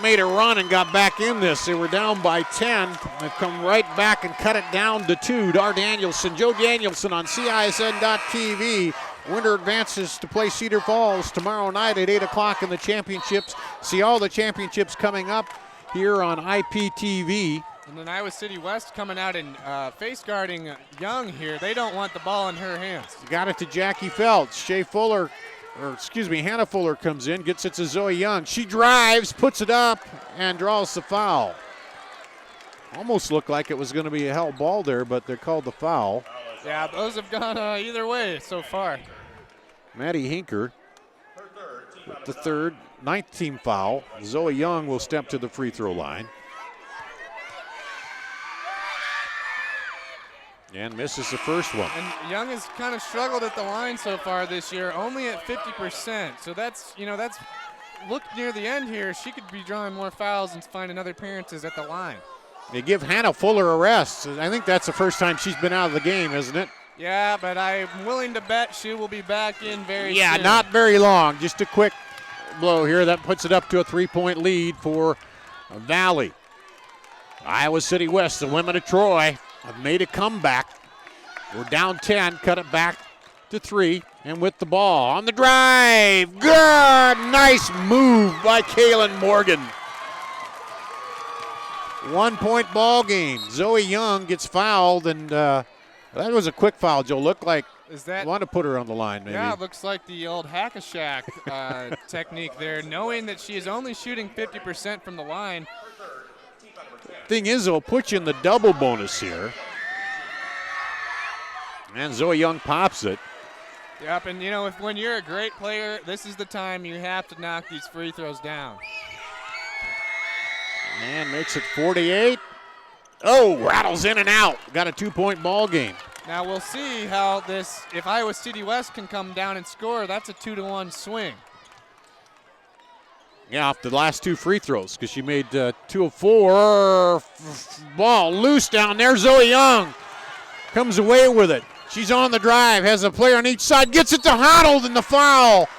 made a run and got back in this. They were down by 10. They've come right back and cut it down to 2. Joe Danielson on CISN.TV. Winner advances to play Cedar Falls tomorrow night at 8 o'clock in the championships. See all the championships coming up here on IPTV. And then Iowa City West coming out and face guarding Young here. They don't want the ball in her hands. Got it to Jackie Feltz. Hannah Fuller comes in, gets it to Zoe Young. She drives, puts it up, and draws the foul. Almost looked like it was going to be a held ball there, but they called the foul. Yeah, those have gone either way so far. Maddie Hinker with the third, 9th team foul. Zoe Young will step to the free throw line. And misses the first one. And Young has kind of struggled at the line so far this year, only at 50%. So that's look near the end here. She could be drawing more fouls and finding other appearances at the line. They give Hannah Fuller a rest. I think that's the first time she's been out of the game, isn't it? Yeah, but I'm willing to bet she will be back in very soon. Yeah, not very long. Just a quick blow here. That puts it up to a 3-point lead for Valley. Iowa City West, the women of Troy, have made a comeback. We're down 10, cut it back to 3, and with the ball on the drive. Good, nice move by Kaylin Morgan. 1-point ball game. Zoe Young gets fouled, and that was a quick foul, Joe. Looked like you want to put her on the line, maybe. Yeah, it looks like the old hack-a-shack technique there, knowing that she is only shooting 50% from the line. Thing is, they'll put you in the double bonus here. And Zoe Young pops it. Yep, and when you're a great player, this is the time you have to knock these free throws down. And makes it 48. Oh, rattles in and out. Got a 2-point ball game. Now we'll see how this, if Iowa City West can come down and score, that's a 2-1 swing. Yeah, off the last 2 free throws because she made 2 of 4. Ball loose down there. Zoe Young comes away with it. She's on the drive, has a player on each side, gets it to Honnold in the foul.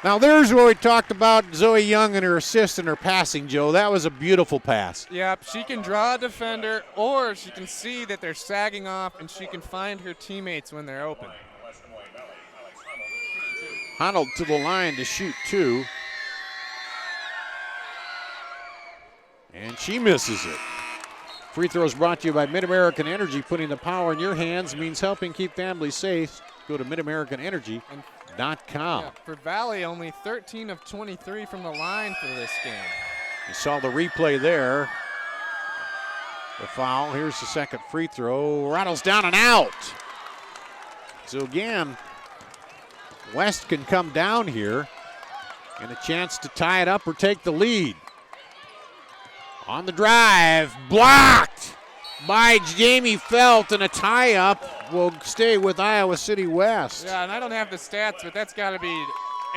Now there's where we talked about Zoe Young and her assist and her passing, Joe. That was a beautiful pass. Yep, she can draw a defender, or she can see that they're sagging off, and she can find her teammates when they're open. Honnold to the line to shoot 2. And she misses it. Free throws brought to you by Mid-American Energy. Putting the power in your hands means helping keep families safe. Go to midamericanenergy.com. Yeah, for Valley, only 13 of 23 from the line for this game. You saw the replay there. The foul. Here's the second free throw. Rattles down and out. So again, West can come down here and a chance to tie it up or take the lead. On the drive, blocked by Jamie Felt, and a tie-up will stay with Iowa City West. Yeah, and I don't have the stats, but that's got to be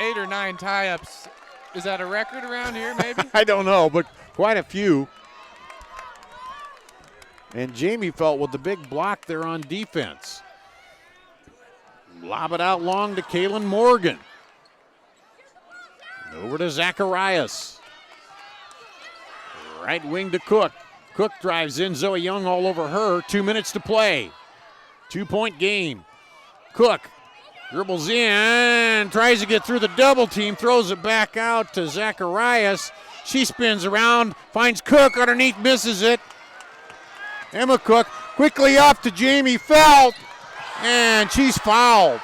8 or 9 tie-ups. Is that a record around here, maybe? I don't know, but quite a few. And Jamie Felt with the big block there on defense. Lob it out long to Kaylin Morgan. Over to Zacharias. Right wing to Cook. Cook drives in. Zoe Young all over her. 2 minutes to play. 2-point game. Cook dribbles in. Tries to get through the double team. Throws it back out to Zacharias. She spins around. Finds Cook underneath. Misses it. Emma Cook quickly up to Jamie Felt. And she's fouled.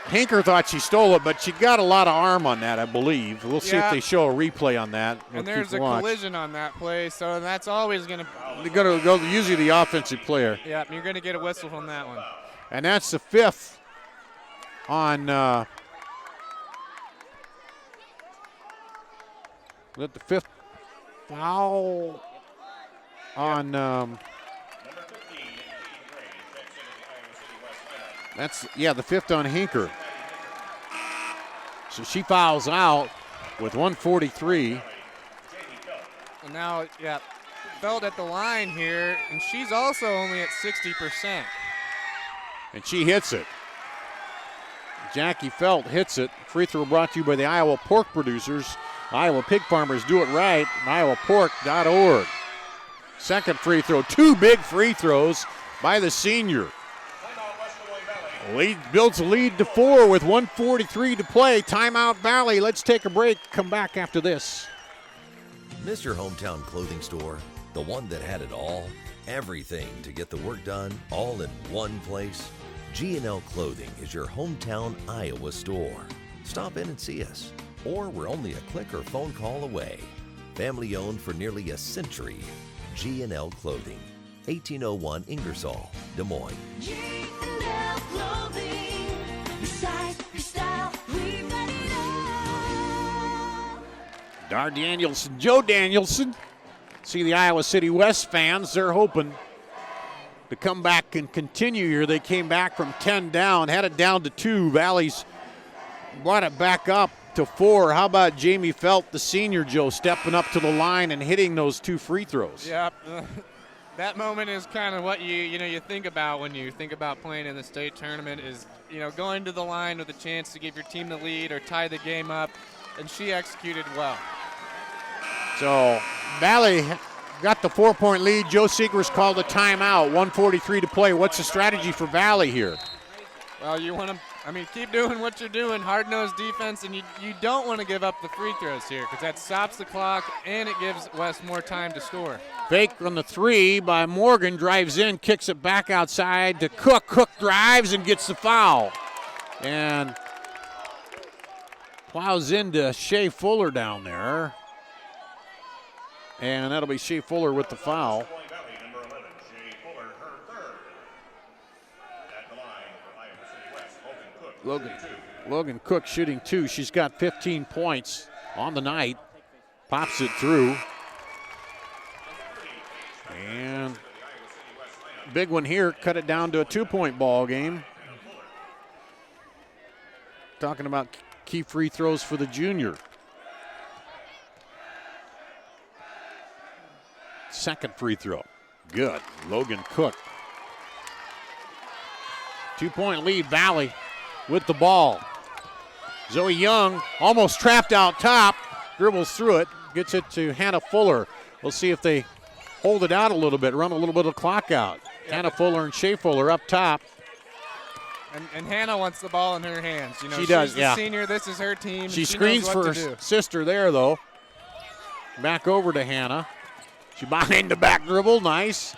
Hinker thought she stole it, but she got a lot of arm on that, I believe. We'll see if they show a replay on that. And there's a collision on that play, so that's always going to... They're going to go usually the offensive player. Yeah, you're going to get a whistle from that one. And that's the 5th on... the 5th foul on... That's, the 5th on Hinker. So she fouls out with 1:43. And now, Felt at the line here, and she's also only at 60%. And she hits it. Jackie Felt hits it. Free throw brought to you by the Iowa Pork Producers. Iowa Pig Farmers do it right. IowaPork.org. Second free throw. 2 big free throws by the senior. Lead builds a lead to 4 with 1:43 to play. Timeout Valley. Let's take a break. Come back after this. Miss your hometown clothing store? The one that had it all? Everything to get the work done, all in one place? G&L Clothing is your hometown Iowa store. Stop in and see us. Or we're only a click or phone call away. Family owned for nearly a century. G&L Clothing. 1801 Ingersoll, Des Moines. G&L Clothing, your size, your style, we've got it all. Dar Danielson, Joe Danielson. See the Iowa City West fans, they're hoping to come back and continue here. They came back from 10 down, had it down to 2. Valley's brought it back up to 4. How about Jamie Felt, the senior, Joe, stepping up to the line and hitting those 2 free throws? Yep. That moment is kind of what you think about when you think about playing in the state tournament is, going to the line with a chance to give your team the lead or tie the game up, and she executed well. So Valley got the 4-point lead. Joe Seegers called a timeout, 1:43 to play. What's the strategy for Valley here? Well, you want to, keep doing what you're doing, hard-nosed defense, and you don't want to give up the free throws here because that stops the clock and it gives West more time to score. Fake on the 3 by Morgan, drives in, kicks it back outside to Cook. Cook drives and gets the foul. And plows into Shea Fuller down there. And that'll be Shea Fuller with the foul. Logan Cook shooting 2. She's got 15 points on the night. Pops it through. And big one here, cut it down to a 2-point ball game. Talking about key free throws for the junior. Second free throw. Good. Logan Cook. 2-point lead, Valley with the ball. Zoe Young almost trapped out top. Dribbles through it. Gets it to Hannah Fuller. We'll see if they hold it out a little bit, run a little bit of clock out. Hannah Fuller and Shea Fuller up top. And Hannah wants the ball in her hands. You know, she does, she's yeah. the senior. This is her team. She screens knows for what her to do. sister there, though. Back over to Hannah. She behind the back dribble. Nice.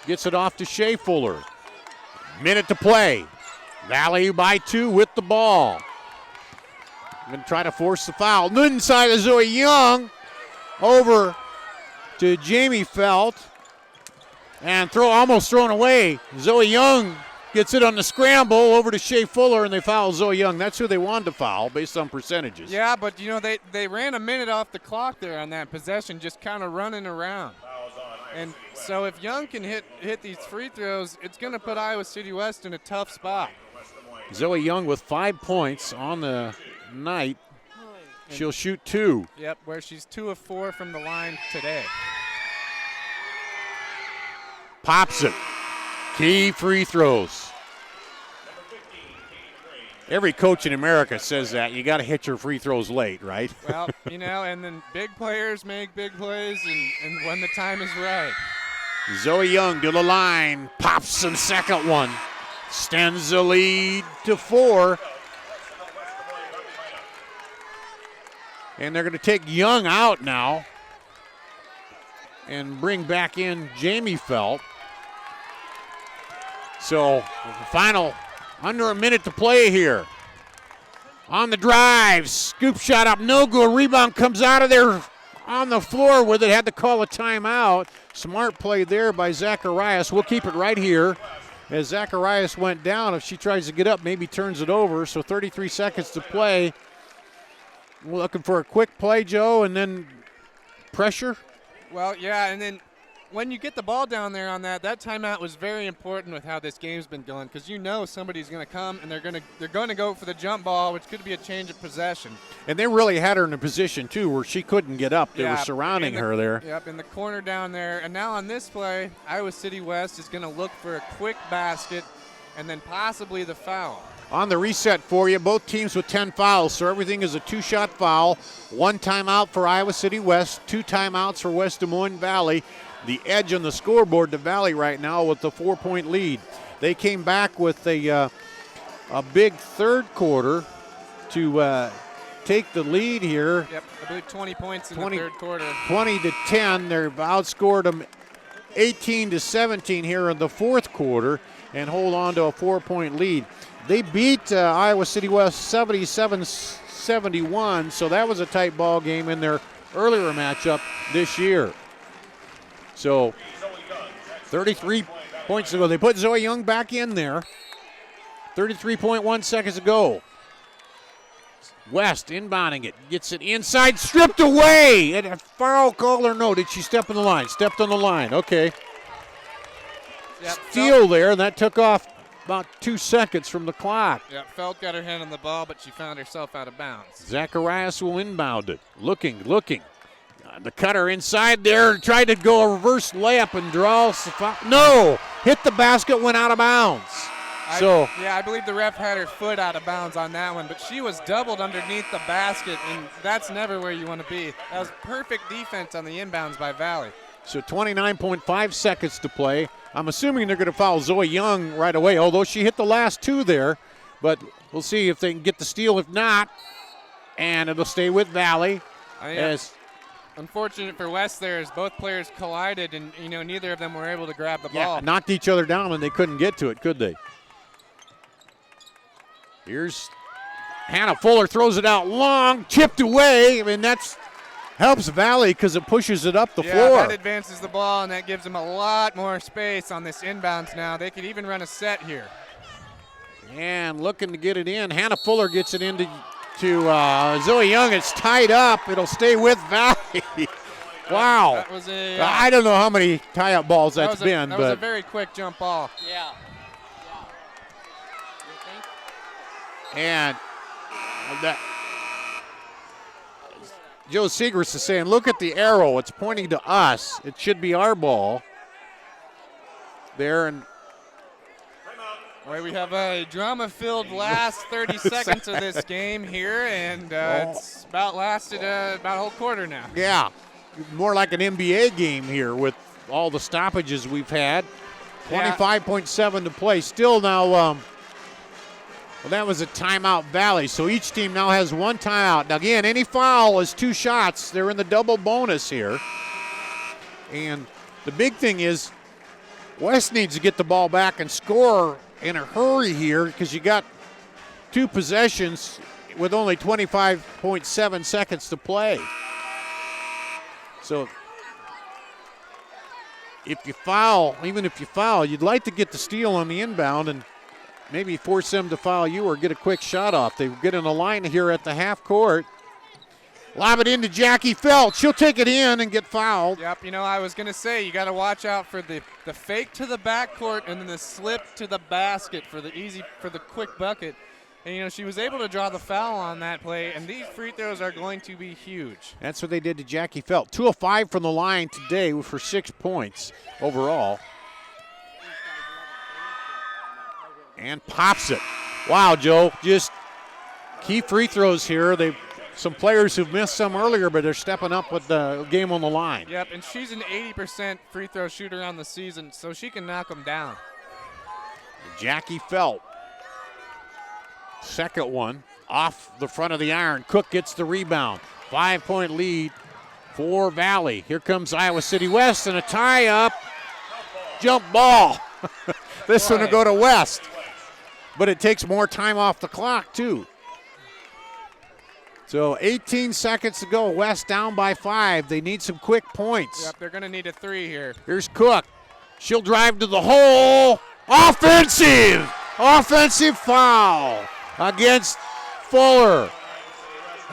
Gets it off to Shea Fuller. Minute to play. Valley by 2 with the ball. Going to try to force the foul. Inside of Zoe Young. Over to Jamie Felt. And almost thrown away. Zoe Young gets it on the scramble over to Shea Fuller, and they foul Zoe Young. That's who they wanted to foul based on percentages. Yeah, but, you know, they ran a minute off the clock there on that possession, just kind of running around. And so if Young can hit these free throws, it's going to put Iowa City West in a tough spot. Zoe Young with 5 points on the night. She'll shoot 2. Yep, where she's 2 of 4 from the line today. Pops it. Key free throws. Every coach in America says that. You got to hit your free throws late, right? Well, you know, and then big players make big plays and when the time is right. Zoe Young to the line. Pops the second one. Extends the lead to 4. And they're going to take Young out now and bring back in Jamie Felt. So the final under a minute to play here. On the drive, scoop shot up, no good. Rebound comes out of there on the floor with it. Had to call a timeout. Smart play there by Zacharias. We'll keep it right here. As Zacharias went down, if she tries to get up, maybe turns it over. So 33 seconds to play. We're looking for a quick play, Joe, and then pressure. Well, yeah, and then when you get the ball down there on that timeout was very important with how this game's been going, because you know somebody's going to come and they're going to go for the jump ball, which could be a change of possession. And they really had her in a position too where she couldn't get up. They were surrounding her there. Yep, in the corner down there. And now on this play, Iowa City West is going to look for a quick basket and then possibly the foul. On the reset for you, both teams with 10 fouls, so everything is a 2-shot foul. 1 timeout for Iowa City West, 2 timeouts for West Des Moines Valley. The edge on the scoreboard to Valley right now with the 4-point lead. They came back with a big third quarter to take the lead here. Yep, I believe 20 points in the third quarter. 20-10. They've outscored them 18-17 here in the fourth quarter and hold on to a 4-point lead. They beat Iowa City West 77-71, so that was a tight ball game in their earlier matchup this year. So 33 points ago. They put Zoe Young back in there. 33.1 seconds ago. West inbounding it. Gets it inside, stripped away. And a foul call or no? Did she step on the line? Stepped on the line. Okay. Yep, Steal there, and that took off about 2 seconds from the clock. Yeah, Felt got her hand on the ball, but she found herself out of bounds. Zacharias will inbound it. Looking. The cutter inside there, tried to go a reverse layup and draws. No! Hit the basket, went out of bounds. I believe the ref had her foot out of bounds on that one, but she was doubled underneath the basket, and that's never where you want to be. That was perfect defense on the inbounds by Valley. So 29.5 seconds to play. I'm assuming they're going to foul Zoe Young right away, although she hit the last 2 there. But we'll see if they can get the steal. If not, and it'll stay with Valley. Unfortunate for West there is both players collided, and neither of them were able to grab the ball. Yeah, knocked each other down, and they couldn't get to it, could they? Here's Hannah Fuller, throws it out long, chipped away. I mean, that's helps Valley because it pushes it up the Yeah, floor. that advances the ball, and that gives them a lot more space on this inbounds now. They could even run a set here. And looking to get it in. Hannah Fuller gets it into Zoe Young. It's tied up. It'll stay with Valley. Wow. That was a. I don't know how many tie-up balls that's been. That was a very quick jump ball. Yeah. And that Joe Segrist is saying, look at the arrow. It's pointing to us. It should be our ball. There, and All right, we have a drama-filled last 30 seconds of this game here, and it's about lasted about a whole quarter now. yeah, more like an NBA game here with all the stoppages we've had. 25.7 to play. Still now, well, that was a timeout Valley, so each team now has one timeout. Now, again, any foul is 2 shots. They're in the double bonus here. And the big thing is West needs to get the ball back and score in a hurry here because you got 2 possessions with only 25.7 seconds to play. So if you foul, even if you foul, you'd like to get the steal on the inbound and maybe force them to foul you or get a quick shot off. They get in a line here at the half court. Lob it into Jackie Felt. She'll take it in and get fouled. Yep, I was going to say, you got to watch out for the fake to the backcourt and then the slip to the basket for the quick bucket. And, she was able to draw the foul on that play, and these free throws are going to be huge. That's what they did to Jackie Felt. 2 of 5 from the line today for 6 points overall. And pops it. Wow, Joe, just key free throws here. Some players who've missed some earlier, but they're stepping up with the game on the line. Yep, and she's an 80% free throw shooter on the season, so she can knock them down. Jackie Felt. Second one off the front of the iron. Cook gets the rebound. 5-point lead for Valley. Here comes Iowa City West and a tie-up. Jump ball. This one will go to West. But it takes more time off the clock, too. So 18 seconds to go. West down by 5. They need some quick points. Yep, they're going to need a 3 here. Here's Cook. She'll drive to the hole. Offensive foul against Fuller.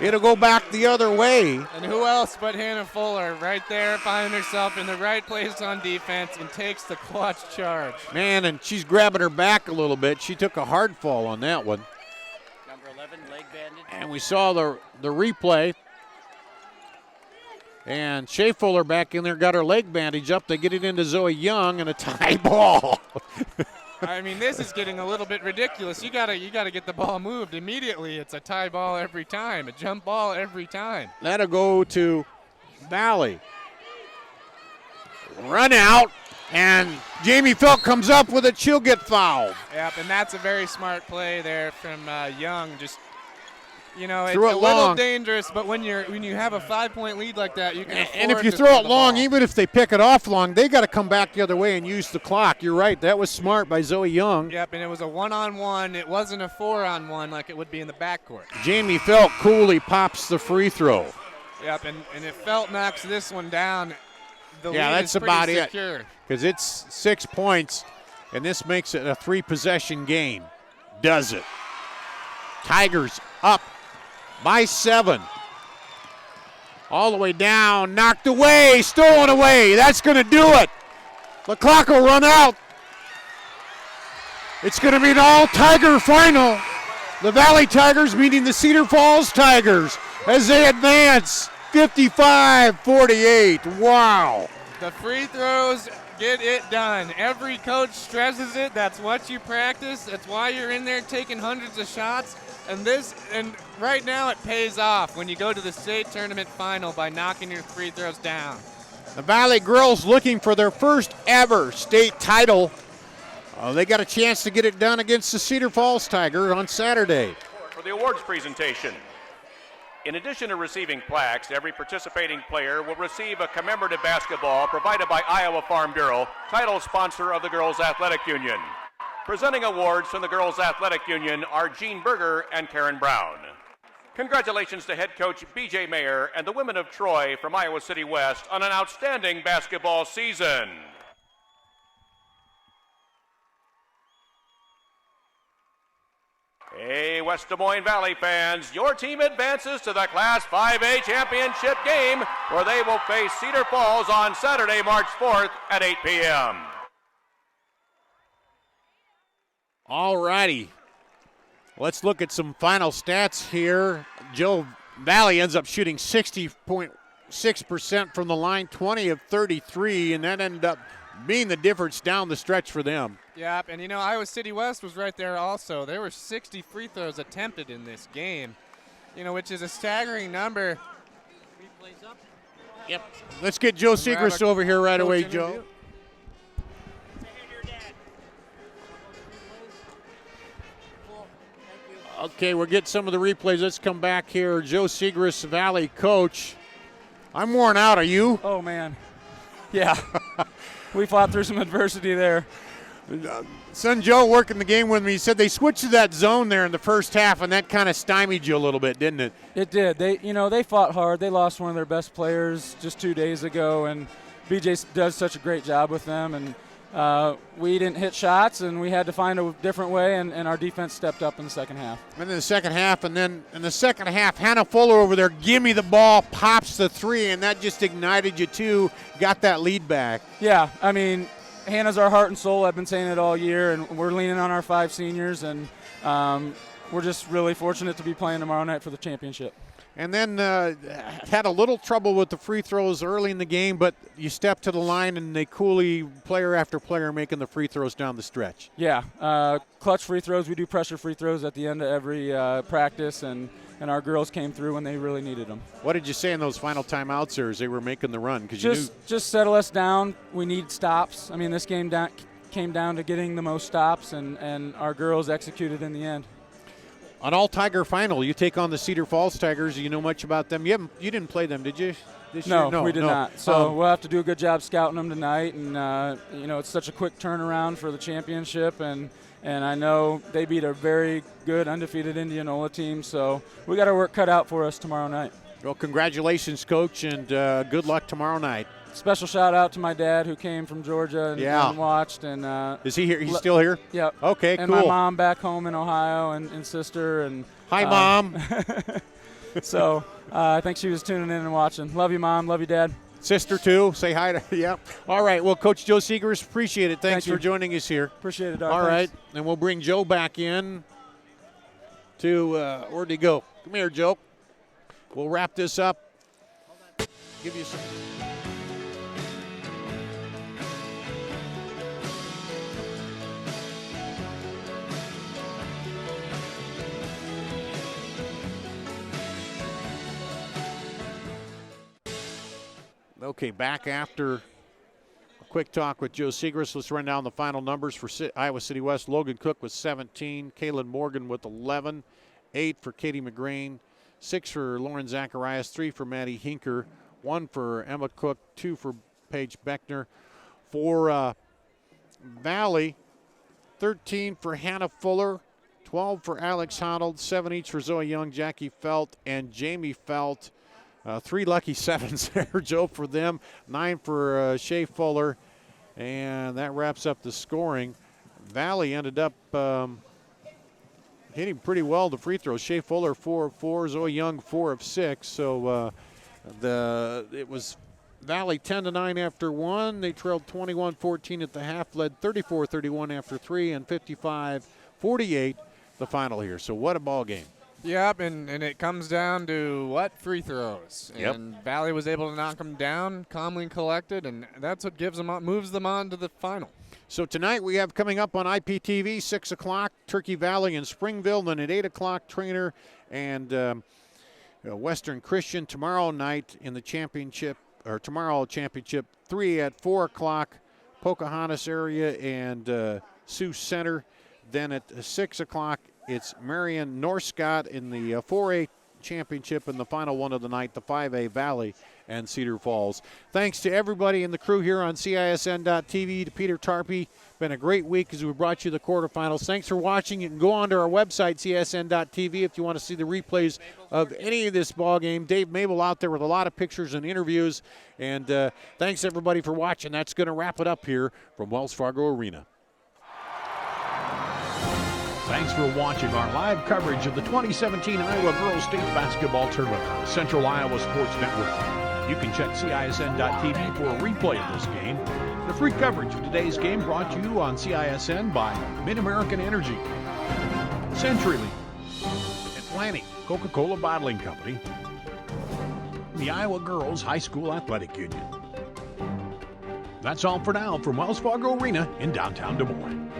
It'll go back the other way. And who else but Hannah Fuller right there, finding herself in the right place on defense and takes the clutch charge. Man, and she's grabbing her back a little bit. She took a hard fall on that one. Number 11, leg bandage. And we saw the replay. And Shea Fuller back in there got her leg bandage up. They get it into Zoe Young and a tie ball. I mean, this is getting a little bit ridiculous. You gotta get the ball moved immediately. It's a tie ball every time, a jump ball every time. That'll go to Valley. Run out, and Jamie Felt comes up with it. She'll get fouled. Yep, and that's a very smart play there from Young. Just it's Threw a it little long. dangerous, but when you have a 5-point lead like that, you can afford And if you to throw it the long, ball. even if they pick it off long, they got to come back the other way and use the clock. You're right. That was smart by Zoe Young. Yep, and it was a 1-on-1. It wasn't a 4-on-1 like it would be in the backcourt. Jamie Felt coolly pops the free throw. Yep, and if Felt knocks this one down, the lead That's is pretty about secure. it. Because it's 6 points, and this makes it a 3-possession game. Does it? Tigers up by 7. All the way down, knocked away, stolen away. That's going to do it. The clock will run out. It's going to be an all-Tiger final. The Valley Tigers meeting the Cedar Falls Tigers as they advance 55-48. Wow. The free throws get it done. Every coach stresses it. That's what you practice. That's why you're in there taking hundreds of shots. And right now it pays off when you go to the state tournament final by knocking your free throws down. The Valley girls looking for their first ever state title. They got a chance to get it done against the Cedar Falls Tigers on Saturday. For the awards presentation, in addition to receiving plaques, every participating player will receive a commemorative basketball provided by Iowa Farm Bureau, title sponsor of the Girls Athletic Union. Presenting awards from the Girls Athletic Union are Jean Berger and Karen Brown. Congratulations to head coach B.J. Mayer and the women of Troy from Iowa City West on an outstanding basketball season. Hey, West Des Moines Valley fans, your team advances to the Class 5A championship game where they will face Cedar Falls on Saturday, March 4th at 8 p.m. All righty. Let's look at some final stats here. Joe Valley ends up shooting 60.6% from the line, 20 of 33, and that ended up being the difference down the stretch for them. Yep, and Iowa City West was right there also. There were 60 free throws attempted in this game, which is a staggering number. Yep. Let's get Joe Segrist over here right away, Joe. Okay, we'll get some of the replays. Let's come back here. Joe Segrist, Valley coach. I'm worn out. Are you? Oh, man. Yeah. We fought through some adversity there. Son Joe working the game with me. He said they switched to that zone there in the first half, and that kind of stymied you a little bit, didn't it? It did. They fought hard. They lost one of their best players just 2 days ago, and BJ does such a great job with them. And we didn't hit shots, and we had to find a different way, and our defense stepped up in the second half. And in the second half, Hannah Fuller over there, give me the ball, pops the three, and that just ignited you too, got that lead back. Yeah, Hannah's our heart and soul. I've been saying it all year, and we're leaning on our 5 seniors, and we're just really fortunate to be playing tomorrow night for the championship. And then had a little trouble with the free throws early in the game, but you step to the line and they coolly, player after player, making the free throws down the stretch. Yeah, clutch free throws. We do pressure free throws at the end of every practice, and our girls came through when they really needed them. What did you say in those final timeouts there as they were making the run? Just settle us down. We need stops. This game came down to getting the most stops, and our girls executed in the end. An all-Tiger final. You take on the Cedar Falls Tigers. Do you know much about them? You didn't play them, did you? This year? No, we did not. So we'll have to do a good job scouting them tonight. And it's such a quick turnaround for the championship, and I know they beat a very good undefeated Indianola team. So we got our work cut out for us tomorrow night. Well, congratulations, Coach, and good luck tomorrow night. Special shout out to my dad who came from Georgia and watched. And is he here? He's still here? Yep. Okay, and cool. And my mom back home in Ohio and sister. And hi, Mom. So I think she was tuning in and watching. Love you, Mom. Love you, Dad. Sister, too. Say hi to Yep. All right. Well, Coach Joe Segrist, appreciate it. Thanks for joining us here. Appreciate it, Doc. All Thanks. right. And we'll bring Joe back in to where'd he go? Come here, Joe. We'll wrap this up. Give you some. Okay, back after a quick talk with Joe Segrist. Let's run down the final numbers for Iowa City West. Logan Cook with 17, Kaylin Morgan with 11, 8 for Katie McGrain, 6 for Lauren Zacharias, 3 for Maddie Hinker, 1 for Emma Cook, 2 for Paige Beckner. For Valley, 13 for Hannah Fuller, 12 for Alex Honnold, 7 each for Zoe Young, Jackie Felt, and Jamie Felt. 3 lucky 7s there, Joe, for them. 9 for Shea Fuller. And that wraps up the scoring. Valley ended up hitting pretty well the free throws. Shea Fuller 4 of 4, Zoe Young 4 of 6. So it was Valley 10-9 after 1. They trailed 21-14 at the half, led 34-31 after 3, and 55-48 the final here. So what a ball game. Yep, and it comes down to what? Free throws. Yep. And Valley was able to knock them down, calmly and collected, and that's what moves them on to the final. So tonight we have coming up on IPTV, 6 o'clock, Turkey Valley and Springville. Then at 8 o'clock, Trainer and Western Christian. Tomorrow night in the championship, or tomorrow championship, 3 at 4 o'clock, Pocahontas area and Sioux Center. Then at 6 o'clock, it's Marion North Scott in the 4A championship, and the final one of the night, the 5A Valley and Cedar Falls. Thanks to everybody in the crew here on CISN.TV, to Peter Tarpey. Been a great week as we brought you the quarterfinals. Thanks for watching. You can go on to our website, CISN.TV, if you want to see the replays of any of this ball game. Dave Mabel out there with a lot of pictures and interviews. And thanks, everybody, for watching. That's going to wrap it up here from Wells Fargo Arena. Thanks for watching our live coverage of the 2017 Iowa Girls State Basketball Tournament on Central Iowa Sports Network. You can check CISN.TV for a replay of this game. The free coverage of today's game brought to you on CISN by Mid-American Energy, CenturyLink, Atlantic Coca-Cola Bottling Company, and the Iowa Girls High School Athletic Union. That's all for now from Wells Fargo Arena in downtown Des Moines.